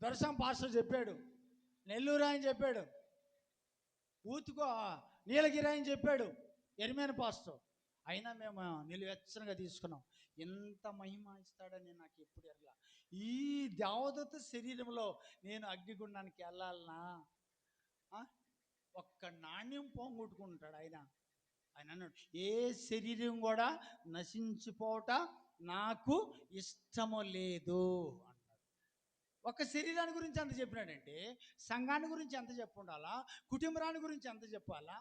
దర్శనం పాస్టర్ చెప్పాడు, నెల్లూరు ఆయన చెప్పాడు, నీలగిరి ఆయన చెప్పాడు, ఎరిమేన పాస్టర్. అయినా మేము నిలువెచ్చనగా తీసుకున్నాం. ఎంత మహిమ ఇస్తాడని నాకు ఎప్పుడు ఎరలా. ఈ దేవదత్త శరీరంలో నేను అగ్నిగుండానికి వెళ్ళాలనా? ఒక్క నాణ్యం పోగొట్టుకుంటాడు ఆయన. అన్నాడు, ఏ శరీరం కూడా నశించిపోవట నాకు ఇష్టము లేదు అన్నాడు. ఒక శరీరాన్ని గురించి ఎంత చెప్పినాడంటే, సంఘాన్ని గురించి ఎంత చెప్పుండాలా, కుటుంబాన్ని గురించి ఎంత చెప్పాలా.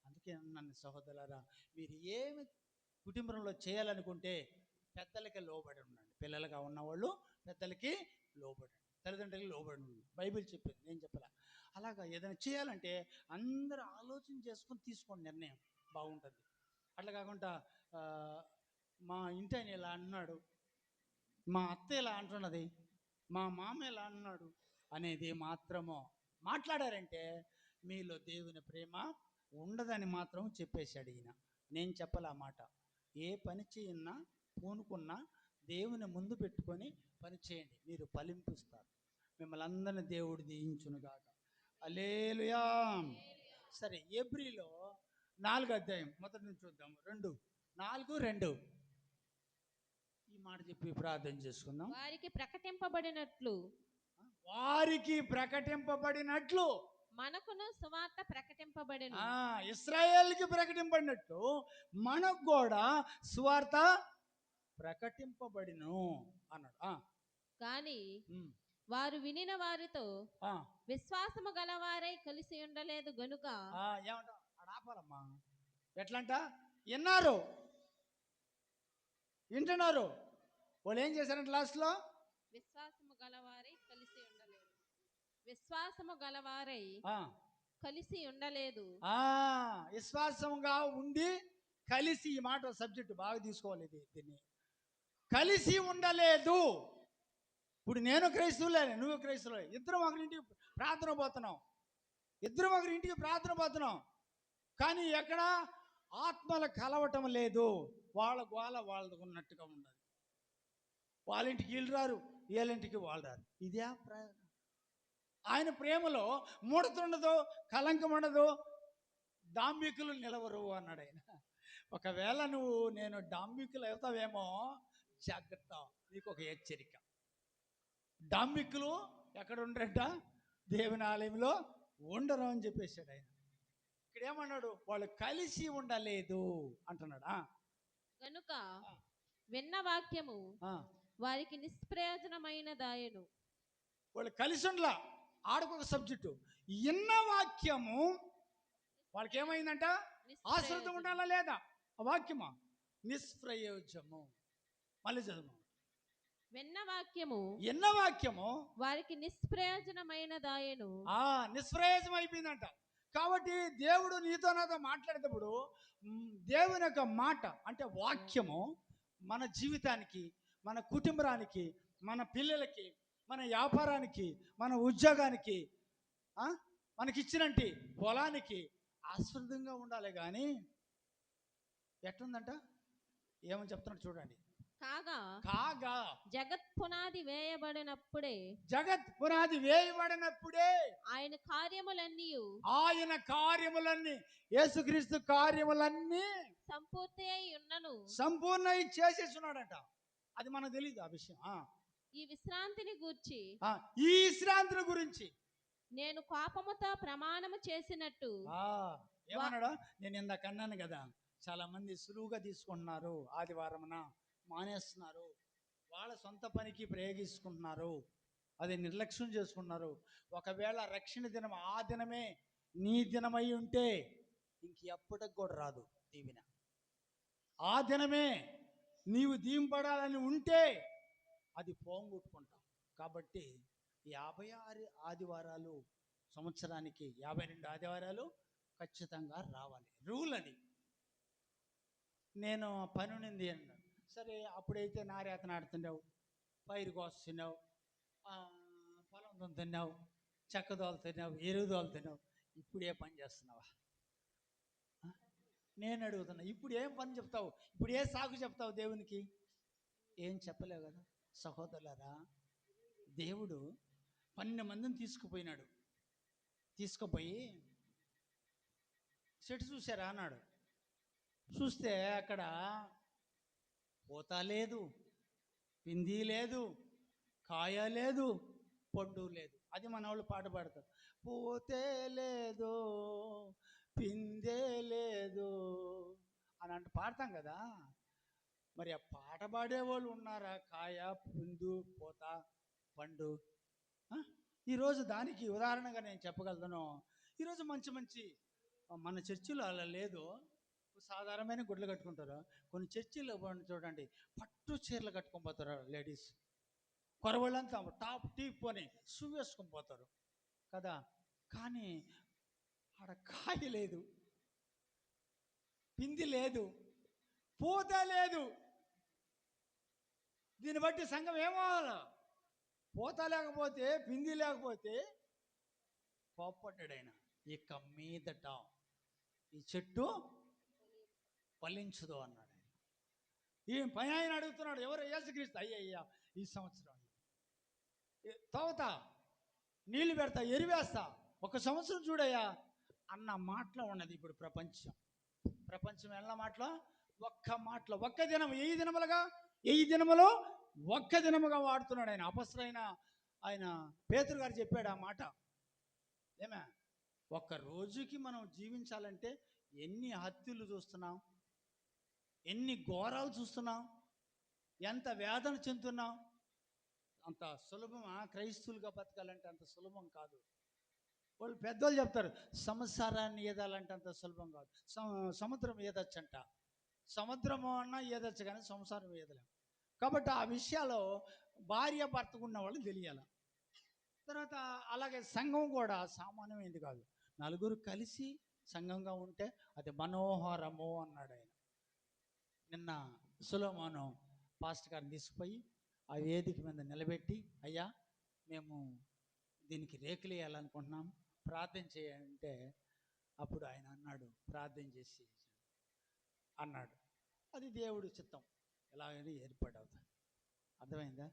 అందుకే నన్ను సహోదరులారా, మీరు ఏమి కుటుంబంలో చేయాలనుకుంటే పెద్దలకి లోబడి ఉండండి. పిల్లలుగా ఉన్నవాళ్ళు పెద్దలకి లోబడి, తల్లిదండ్రులకి లోబడి ఉండండి. బైబిల్ చెప్పింది, నేను చెప్పాల. అలాగా ఏదైనా చేయాలంటే అందరూ ఆలోచన చేసుకొని తీసుకోండి నిర్ణయం, బాగుంటుంది. అట్లా కాకుండా మా ఇంటి ఆయన ఇలా అన్నాడు, మా అత్త ఇలా అంటున్నది, మా మామ ఇలా అన్నాడు అనేది మాత్రము మాట్లాడారంటే మీలో దేవుని ప్రేమ ఉండదని మాత్రం చెప్పేశాడు ఈయన. నేను చెప్పాల మాట. ఏ పని చేయన్నా పూనుకున్నా దేవుని ముందు పెట్టుకొని పని చేయండి, మీరు ఫలింపుస్తారు. మిమ్మల్ని అందరినీ దేవుడు దీవించునుగాక. హల్లెలూయా. సరే, ఎబ్రీలో 4వ అధ్యాయం మొదటి నుంచి చూద్దాం. 4:2 ఈ మాట చెప్పి ప్రార్థన చేసుకుందాం. వారికి ప్రకటింపబడినట్లు మనకును సువార్త ప్రకటింపబడెను. ఇశ్రాయేలుకి ప్రకటింపడినట్టు మనకు కూడా సువార్త ప్రకటింపబడిను అన్నాడు. కానీ ఉమ్, వారు వినిన వారితో ఆ, విశ్వాసము గలవారై కలిసి ఉండలేదు గనుక ఏమంటావు ఆపాలమ్మా. ఎట్లంట విన్నారు, వింటున్నారు, వాళ్ళు ఏం చేశారంటే లాస్ట్లో విశ్వాసము గలవారై కలిసి ఉండలేదు. విశ్వాసము గలవారై కలిసి ఉండలేదు. విశ్వాసంగా ఉండి కలిసి, ఈ మాట సబ్జెక్టు బాగా తీసుకోవాలి దీన్ని, కలిసి ఉండలేదు. ఇప్పుడు నేను క్రైస్తవులే, నువ్వు క్రైస్తవులే, ఇద్దరం ఒకరింటికి ప్రార్థన పోతున్నాం, ఇద్దరం ఒకరింటికి ప్రార్థన పోతున్నాం, కానీ ఎక్కడ ఆత్మలు కలవటం లేదు. వాళ్ళ గోల వాళ్ళకు ఉన్నట్టుగా ఉన్నది. వాళ్ళింటికి వీళ్ళు రారు, వీళ్ళింటికి వాళ్ళు రారు. ఇదే ఆయన ప్రేమలో ముడతుండదు, కలంకం ఉండదు, డాంబికులు నిలవరు అన్నాడు ఆయన. ఒకవేళ నేను డాంబికులు అవుతావేమో జాగ్రత్త, నీకు ఒక హెచ్చరిక. డాంబికులు ఎక్కడ ఉండరంట? దేవుని ఆలయంలో ఉండరు అని చెప్పేశాడు ఆయన. ఇక్కడ ఏమన్నాడు? వాళ్ళు కలిసి ఉండలేదు అంటున్నాడా. కనుక విన్న వాక్యము వారికి నిష్ప్రయోజనమైన దాయను. వాళ్ళు కలిసి ఉండలా. ఆడకొక సబ్జెక్టు, ఇన్న వాక్యము వాళ్ళకి ఏమైందంట? ఆశ్రద్ధం ఉండాలా లేదా? ఆ వాక్యమా నిష్ప్రయోజము. మళ్ళీ చదువు. విన్న వాక్యము వారికి నిష్ప్రయోజనమైన దాయను. నిష్ప్రయోజనం అయిపోయిందంట. కాబట్టి దేవుడు నీతో నాతో మాట్లాడేటప్పుడు దేవుని యొక్క మాట అంటే వాక్యము మన జీవితానికి, మన కుటుంబానికి, మన పిల్లలకి, మన వ్యాపారానికి, మన ఉద్యోగానికి, మనకిచ్చినట్టు పొలానికి ఆస్పదంగా ఉండాలి. కానీ ఎట్లుందంట? ఏమని చెప్తున్నాడు చూడండి. కాగా జగత్ పునాది వేయబడినప్పుడే ఆయన కార్యములన్నీ యేసుక్రీస్తు కార్యములన్నీ సంపూర్ణ చేసేస్తున్నాడంట. అది మనకు తెలియదు ఆ విషయం. ఈ విశ్రాంతిని గురించి నేను కోపముతో ప్రమాణము చేసినట్టు ఏమన్నాడు? నేను ఇందాక అన్నాను కదా, చాలా మంది సులువుగా తీసుకుంటున్నారు, ఆదివారమున మానేస్తున్నారు, వాళ్ళ సొంత పనికి ప్రయోగించుకుంటున్నారు, అది నిర్లక్ష్యం చేసుకుంటున్నారు. ఒకవేళ రక్షణ దినం ఆ దినమే నీ దినమై ఉంటే ఇంక ఎప్పటికి కూడా రాదు దీవెన. ఆ దినమే నీవు దీంపడాలని ఉంటే అది పోగొట్టుకుంటాం. కాబట్టి 56 ఆదివారాలు సంవత్సరానికి 52 ఆదివారాలు ఖచ్చితంగా రావాలి. రూల్ అది. నేను పని ఉన్నింది అన్నాడు. సరే, అప్పుడైతే నారేత నాడుతున్నావు, పైరు కోస్తున్నావు, పొలం దున్నుతున్నావు, చెక్క దోలుతున్నావు, ఎరువు దోలుతున్నావు. ఇప్పుడు ఏ పని చేస్తున్నావా? నేను అడుగుతున్నా, ఇప్పుడు ఏం పని చెప్తావు? ఇప్పుడు ఏ సాగు చెప్తావు దేవునికి? ఏం చెప్పలేవు కదా. సహోదరులారా, దేవుడు 12 మందిని తీసుకుపోయి చెట్టు చూసారా అన్నాడు. చూస్తే అక్కడ పూత లేదు, పిండి లేదు, కాయ లేదు, పండు లేదు. అది మన వాళ్ళు పాట పాడతారు, పూతే లేదు, పిందే లేదు అని పాడతాం కదా. మరి ఆ పాట పాడేవాళ్ళు ఉన్నారా? కాయ, పిందు, పూత, పండు. ఈరోజు దానికి ఉదాహరణగా నేను చెప్పగలను. ఈరోజు మంచి మన చర్చిలో అలా లేదు, సాధారణమైన గుడ్లు కట్టుకుంటారు. కొన్ని చర్చిలో చూడండి, పట్టు చీరలు కట్టుకొని పోతారు లేడీస్, కొరవాళ్ళంతా టాప్ టీప్ అని షూ వేసుకొని పోతారు కదా. కానీ ఆడ కాయ లేదు, పిండి లేదు, పూత లేదు. దీన్ని బట్టి సంఘం ఏమవ్వాలి? పూత లేకపోతే, పిండి లేకపోతే కోప్పడ్డాడు ఆయన. ఇక మీదట ఈ చెట్టు ఫలించదు అన్నాడు ఆయన. ఈ పని ఆయన అడుగుతున్నాడు. ఎవరు? యేసుక్రీస్తు. అయ్యయ్యా, ఈ సంవత్సరం తవ్వుతా, నీళ్ళు పెడతా, ఎరివేస్తా, ఒక సంవత్సరం చూడయ్యా అన్న మాటలో ఉన్నది ఇప్పుడు ప్రపంచం ఎలా మాటలో? ఒక్క దినం 1000 దినములుగా 1000 దినములు ఒక్క దినముగా వాడుతున్నాడు ఆయన. అపొస్తలుడైన ఆయన పేతురు గారు చెప్పాడు ఆ మాట. ఏమే ఒక్క రోజుకి మనం జీవించాలంటే ఎన్ని హత్యలు చూస్తున్నాం, ఎన్ని ఘోరాలు చూస్తున్నాం, ఎంత వేదన చెందుతున్నాం. అంత సులభమా క్రైస్తవులుగా బతకాలంటే? అంత సులభం కాదు. వాళ్ళు పెద్దోళ్ళు చెప్తారు, సంసారాన్ని ఈదాలంటే అంత సులభం కాదు. సముద్రం ఈదచ్చంట. సముద్రము అన్నా ఈదచ్చు కానీ సంసారం ఈదలేం. కాబట్టి ఆ విషయాలు భార్య భర్తకు ఉన్న వాళ్ళు తెలియాలి. తర్వాత అలాగే సంఘం కూడా సామాన్యమైనది కాదు. నలుగురు కలిసి సంఘంగా ఉంటే అది మనోహరము అన్నాడు ఆయన. నిన్న సొలొమోను పాస్టర్ గారిని తీసుకుపోయి ఆ వేదిక మీద నిలబెట్టి, అయ్యా మేము దీనికి రేకులు వేయాలనుకుంటున్నాం, ప్రార్థన చేయంటే అప్పుడు ఆయన అన్నాడు, ప్రార్థన చేసి అన్నాడు. అది దేవుడి చిత్తం, ఎలాగైనా ఏర్పాటవుతుంది. అర్థమైందా?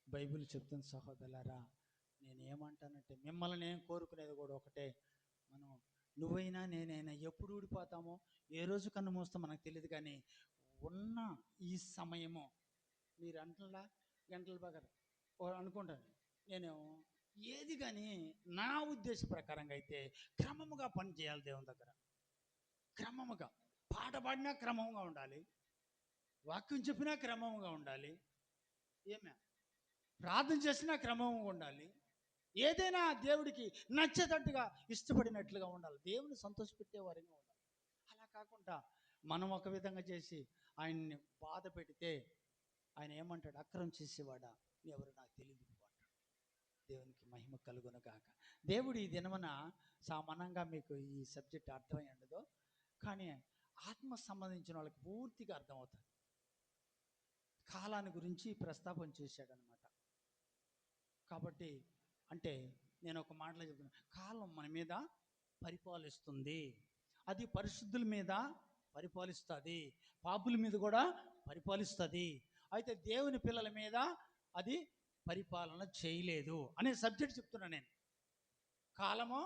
బైబిల్ చెప్తుంది సహోదరులారా. నేనేమంటానంటే మిమ్మల్ని నేను కోరుకునేది కూడా ఒకటే, మనం నువ్వైనా నేనైనా ఎప్పుడు ఊడిపోతామో ఏ రోజు కన్ను మోస్తామో మనకు తెలియదు. కానీ ఉన్న ఈ సమయము మీరు గంటల ప్రకారం అనుకుంటాను నేను ఏది. కానీ నా ఉద్దేశ ప్రకారంగా అయితే క్రమముగా పని చేయాలి దేవుని దగ్గర. క్రమముగా పాట పాడినా క్రమంగా ఉండాలి, వాక్యం చెప్పినా క్రమంగా ఉండాలి, ఏమే ప్రార్థన చేసినా క్రమంగా ఉండాలి, ఏదైనా దేవుడికి నచ్చేటట్టుగా ఇష్టపడినట్లుగా ఉండాలి, దేవుని సంతోషపెట్టే వారిగా ఉండాలి. అలా కాకుండా మనం ఒక విధంగా చేసి ఆయన్ని బాధ పెడితే ఆయన ఏమంటాడు? అక్రమం చేసేవాడా ఎవరు నాకు తెలియదు అంటాడు. దేవునికి మహిమ కలుగునగాక. దేవుడు ఈ దినమున సామాన్యంగా మీకు ఈ సబ్జెక్ట్ అర్థమై ఉండదు, కానీ ఆత్మ సంబంధించిన వాళ్ళకి పూర్తిగా అర్థమవుతుంది. కాలాన్ని గురించి ప్రస్తాపన చేశాడనమాట. కాబట్టి అంటే నేను ఒక మాటలో చెప్తున్నా, కాలం మన మీద పరిపాలిస్తుంది. అది పరిశుద్ధుల మీద పరిపాలిస్తుంది, పాపుల మీద కూడా పరిపాలిస్తుంది. అయితే దేవుని పిల్లల మీద అది పరిపాలన చేయలేదు అనే సబ్జెక్ట్ చెప్తున్నా నేను. కాలము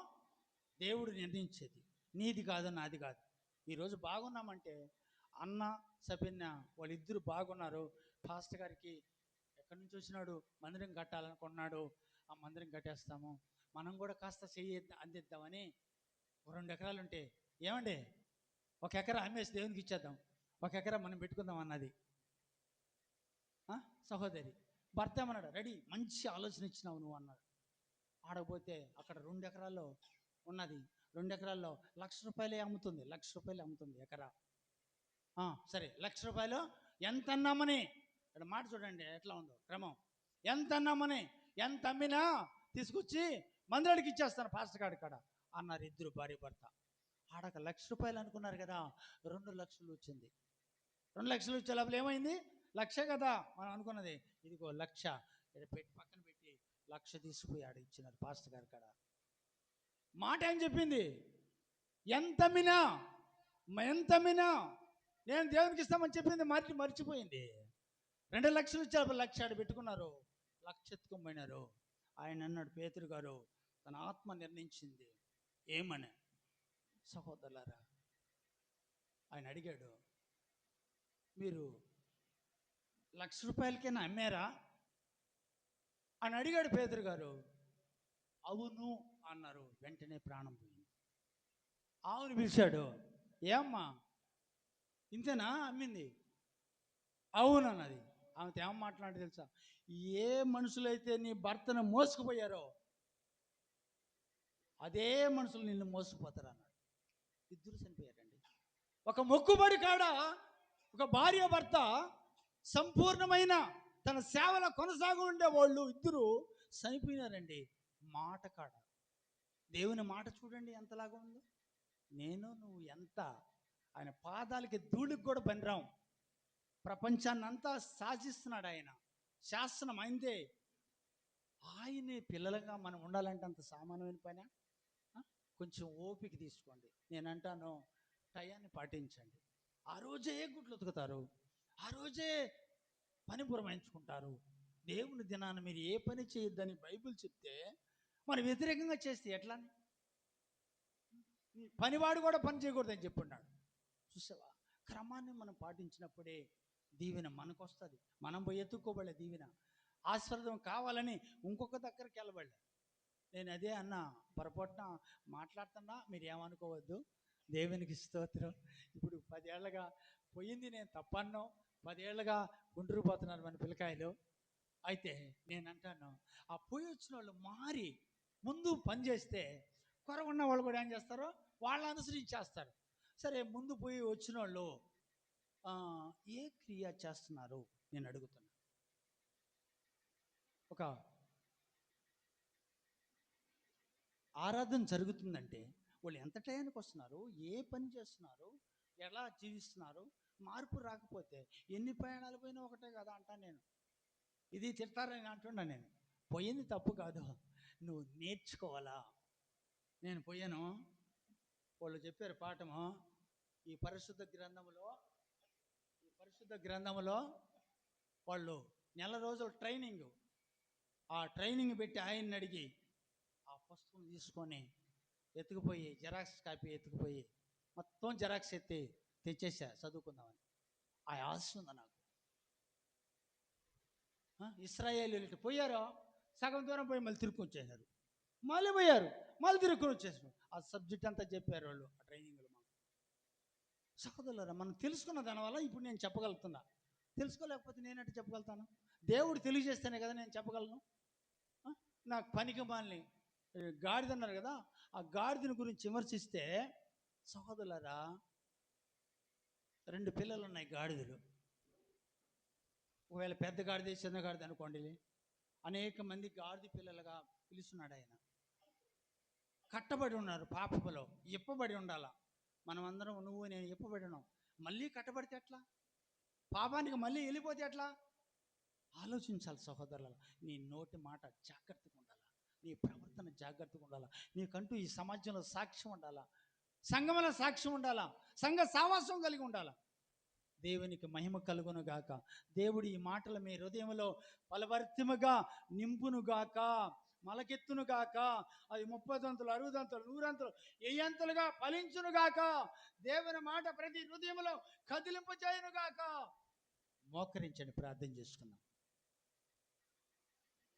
దేవుడు నిర్ణయించేది, నీది కాదు నాది కాదు. ఈరోజు బాగున్నామంటే అన్న సభిన్న వాళ్ళిద్దరు బాగున్నారు. పాస్టర్ గారికి ఎక్కడి నుంచి వచ్చినాడు, మందిరం కట్టాలనుకున్నాడు, ఆ మందిరం కట్టేస్తాము, మనం కూడా కాస్త చెయ్యి అందిద్దామని 2 ఎకరాలు ఉంటే, ఏమండి 1 ఎకరా అమ్మేసి దేవునికి ఇచ్చేద్దాం, 1 ఎకరా మనం పెట్టుకుందాం అన్నది సహోదరి. భర్త ఏమన్నాడు? రెడీ, మంచి ఆలోచన ఇచ్చినావు నువ్వు అన్నాడు. ఆడకపోతే అక్కడ 2 ఎకరాల్లో ఉన్నది, 2 ఎకరాల్లో ₹1,00,000 అమ్ముతుంది, ₹1,00,000 అమ్ముతుంది ఎకరా. సరే, ₹1,00,000 ఎంత అన్నామని ఇక్కడ మాట చూడండి ఎట్లా ఉందో క్రమం. ఎంత అన్నామని, ఎంత అమ్మినా తీసుకొచ్చి మందిరానికి ఇచ్చేస్తాను పాస్టర్ గారి కాడ అన్నారు ఇద్దరు భార్య భర్త. ఆడక ₹1,00,000 అనుకున్నారు కదా, 2 లక్షలు వచ్చింది. 2 లక్షలు వచ్చే లోపల ఏమైంది? 1,00,000 కదా మనం అనుకున్నది, ఇదిగో 1,00,000 పెట్టి పక్కన పెట్టి 1,00,000 తీసుకుపోయి ఆడ ఇచ్చినారు పాస్టర్ గారి కాడ. మాట ఏం చెప్పింది? ఎంత అమ్మినా నేను దేవునికి ఇస్తామని చెప్పింది మర్చిపోయింది. 2 లక్షలు ఇచ్చి 1,00,000 ఆడ పెట్టుకున్నారు, 1,00,000 ఎత్తుకొని. ఆయన అన్నాడు, పేతురు గారు తన ఆత్మ నిర్ణయించింది ఏమని. సహోదరులారా, ఆయన అడిగాడు, మీరు ₹1,00,000కైనా అమ్మారా అని అడిగాడు పేతురు గారు. అవును అన్నారు. వెంటనే ప్రాణం పోయింది. ఆవును పిలిచాడు, ఏమ్మా ఇంతేనా అమ్మింది? అవును అన్నది. ఆమెతో ఏం మాట్లాడి తెలుసా? ఏ మనుషులైతే నీ భర్తను మోసుకుపోయారో అదే మనుషులు నిన్ను మోసుకుపోతారు అన్నాడు. ఇద్దరు చనిపోయారండి. ఒక మొక్కుబడి కాడ ఒక భార్య భర్త సంపూర్ణమైన తన సేవలో కొనసాగి ఉండే వాళ్ళు ఇద్దరు చనిపోయినారండి. మాట కాడ దేవుని మాట చూడండి ఎంతలాగా ఉందో. నేను నువ్వు ఎంత ఆయన పాదాలకి ధూళికి కూడా పనిరాం. ప్రపంచాన్ని అంతా శాసిస్తున్నాడు ఆయన, శాసనం అయిందే. ఆయనే పిల్లలుగా మనం ఉండాలంటే అంత సామాన్యమైన పైన. కొంచెం ఓపిక తీసుకోండి. నేను అంటాను, టయాన్ని పాటించండి. ఆ రోజే గుడ్లు ఉతుకుతారు, ఆ రోజే పని పురమాయించుకుంటారు. దేవుని దినాన్ని మీరు ఏ పని చేయొద్దని బైబిల్ చెప్తే మరి వ్యతిరేకంగా చేస్తే ఎట్లా? పనివాడు కూడా పని చేయకూడదని చెప్పున్నాడు. చూసావా? క్రమాన్ని మనం పాటించినప్పుడే దీవెన మనకు వస్తుంది. మనం పోయి ఎత్తుక్కోబడలే దీవెన. ఆశీర్వాదం కావాలని ఇంకొక దగ్గరికి వెళ్ళబడలే. నేను అదే అన్నా, పొరపాటున మాట్లాడుతున్నా మీరు ఏమనుకోవద్దు. దేవునికి స్తోత్రం. ఇప్పుడు 10 ఏళ్ళగా పోయింది, నేను తప్పన్నో. 10 ఏళ్ళగా గుంటూరు పోతున్నారు మన పిల్లకాయలు. అయితే నేను అంటాను, ఆ పోయి వచ్చిన వాళ్ళు మారి ముందు పని చేస్తే కొరగున్న వాళ్ళు కూడా ఏం చేస్తారు, వాళ్ళని అనుసరించేస్తారు. సరే, ముందు పోయి వచ్చిన వాళ్ళు ఏ క్రియ చేస్తున్నారు నేను అడుగుతున్నా. ఒక ఆరాధన జరుగుతుందంటే వాళ్ళు ఎంత టైంకి వస్తున్నారు, ఏ పని చేస్తున్నారు, ఎలా జీవిస్తున్నారు, మార్పు రాకపోతే ఎన్ని ప్రయాణాలు పోయినా ఒకటే కదా అంటా నేను. ఇది తిడతారని అంటున్నా నేను. పోయింది తప్పు కాదు, నువ్వు నేర్చుకోవాలా. నేను పోయాను, వాళ్ళు చెప్పారు పాఠము, ఈ పరిశుద్ధ గ్రంథములో వాళ్ళు నెల రోజులు ట్రైనింగ్, ఆ ట్రైనింగ్ పెట్టి ఆయన్ని అడిగి ఆ పుస్తకం తీసుకొని ఎత్తుకుపోయి జెరాక్స్ కాపీ ఎత్తుకుపోయి మొత్తం జెరాక్స్ ఎత్తి తెచ్చేసా చదువుకుందామని. ఆ ఆశ ఉంది నాకు. ఇశ్రాయేలీయులు పోయారో సగం దూరం పోయి మళ్ళీ తిరుక్కొని వచ్చేసారు, మళ్ళీ పోయారు, మళ్ళీ తిరుక్కొని వచ్చేసారు. ఆ సబ్జెక్ట్ అంతా చెప్పారు వాళ్ళు ఆ ట్రైనింగ్లో. మాకు సహోదరులారా, మనం తెలుసుకున్న దానివల్ల ఇప్పుడు నేను చెప్పగలుగుతున్నా. తెలుసుకోలేకపోతే నేనంటే చెప్పగలుగుతాను? దేవుడు తెలియజేస్తేనే కదా నేను చెప్పగలను. నాకు పనికి మాలిని గాడిద అన్నారు కదా, ఆ గాడిదని గురించి విమర్శిస్తే, సహోదరులారా 2 పిల్లలు ఉన్నాయి గాడిదలు. ఒకవేళ పెద్ద గాడిద చిన్న గాడిద అనుకోండి, అనేక మంది గాడిద పిల్లలుగా పిలుస్తున్నాడు ఆయన. కట్టబడి ఉన్నారు పాపములో, ఇప్పబడి ఉండాల. మనం అందరం, నువ్వు నేను ఇప్పబడి ఉన్నాం. మళ్ళీ కట్టబడితే ఎట్లా? పాపానికి మళ్ళీ వెళ్ళిపోతే ఎట్లా? ఆలోచించాలి సహోదరుల. నీ నోటి మాట జాగ్రత్తగా ఉండాలా, నీ ప్రవర్తన జాగ్రత్తగా ఉండాలా, నీకంటూ ఈ సమాజంలో సాక్ష్యం ఉండాలా, సంఘముల సాక్ష్యం ఉండాలా, సంఘ సావాసం కలిగి ఉండాలా. దేవునికి మహిమ కలుగును గాక. దేవుడు ఈ మాటలు మీ హృదయంలో ఫలవర్తిముగా నింపును గాక, మలకెత్తును గాక. అది 30 దంతులు, 60 దంతులు, 100 దంతులు, 1000 ఫలించును గాక. దేవుని మాట ప్రతి హృదయంలో కదిలింపజేయును గాక. మోకరించండి, ప్రార్థన చేసుకుందాం.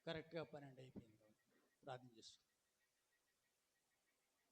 కరెక్ట్గా 12 అయిపోయింది, ప్రార్థన చేసుకుందాం.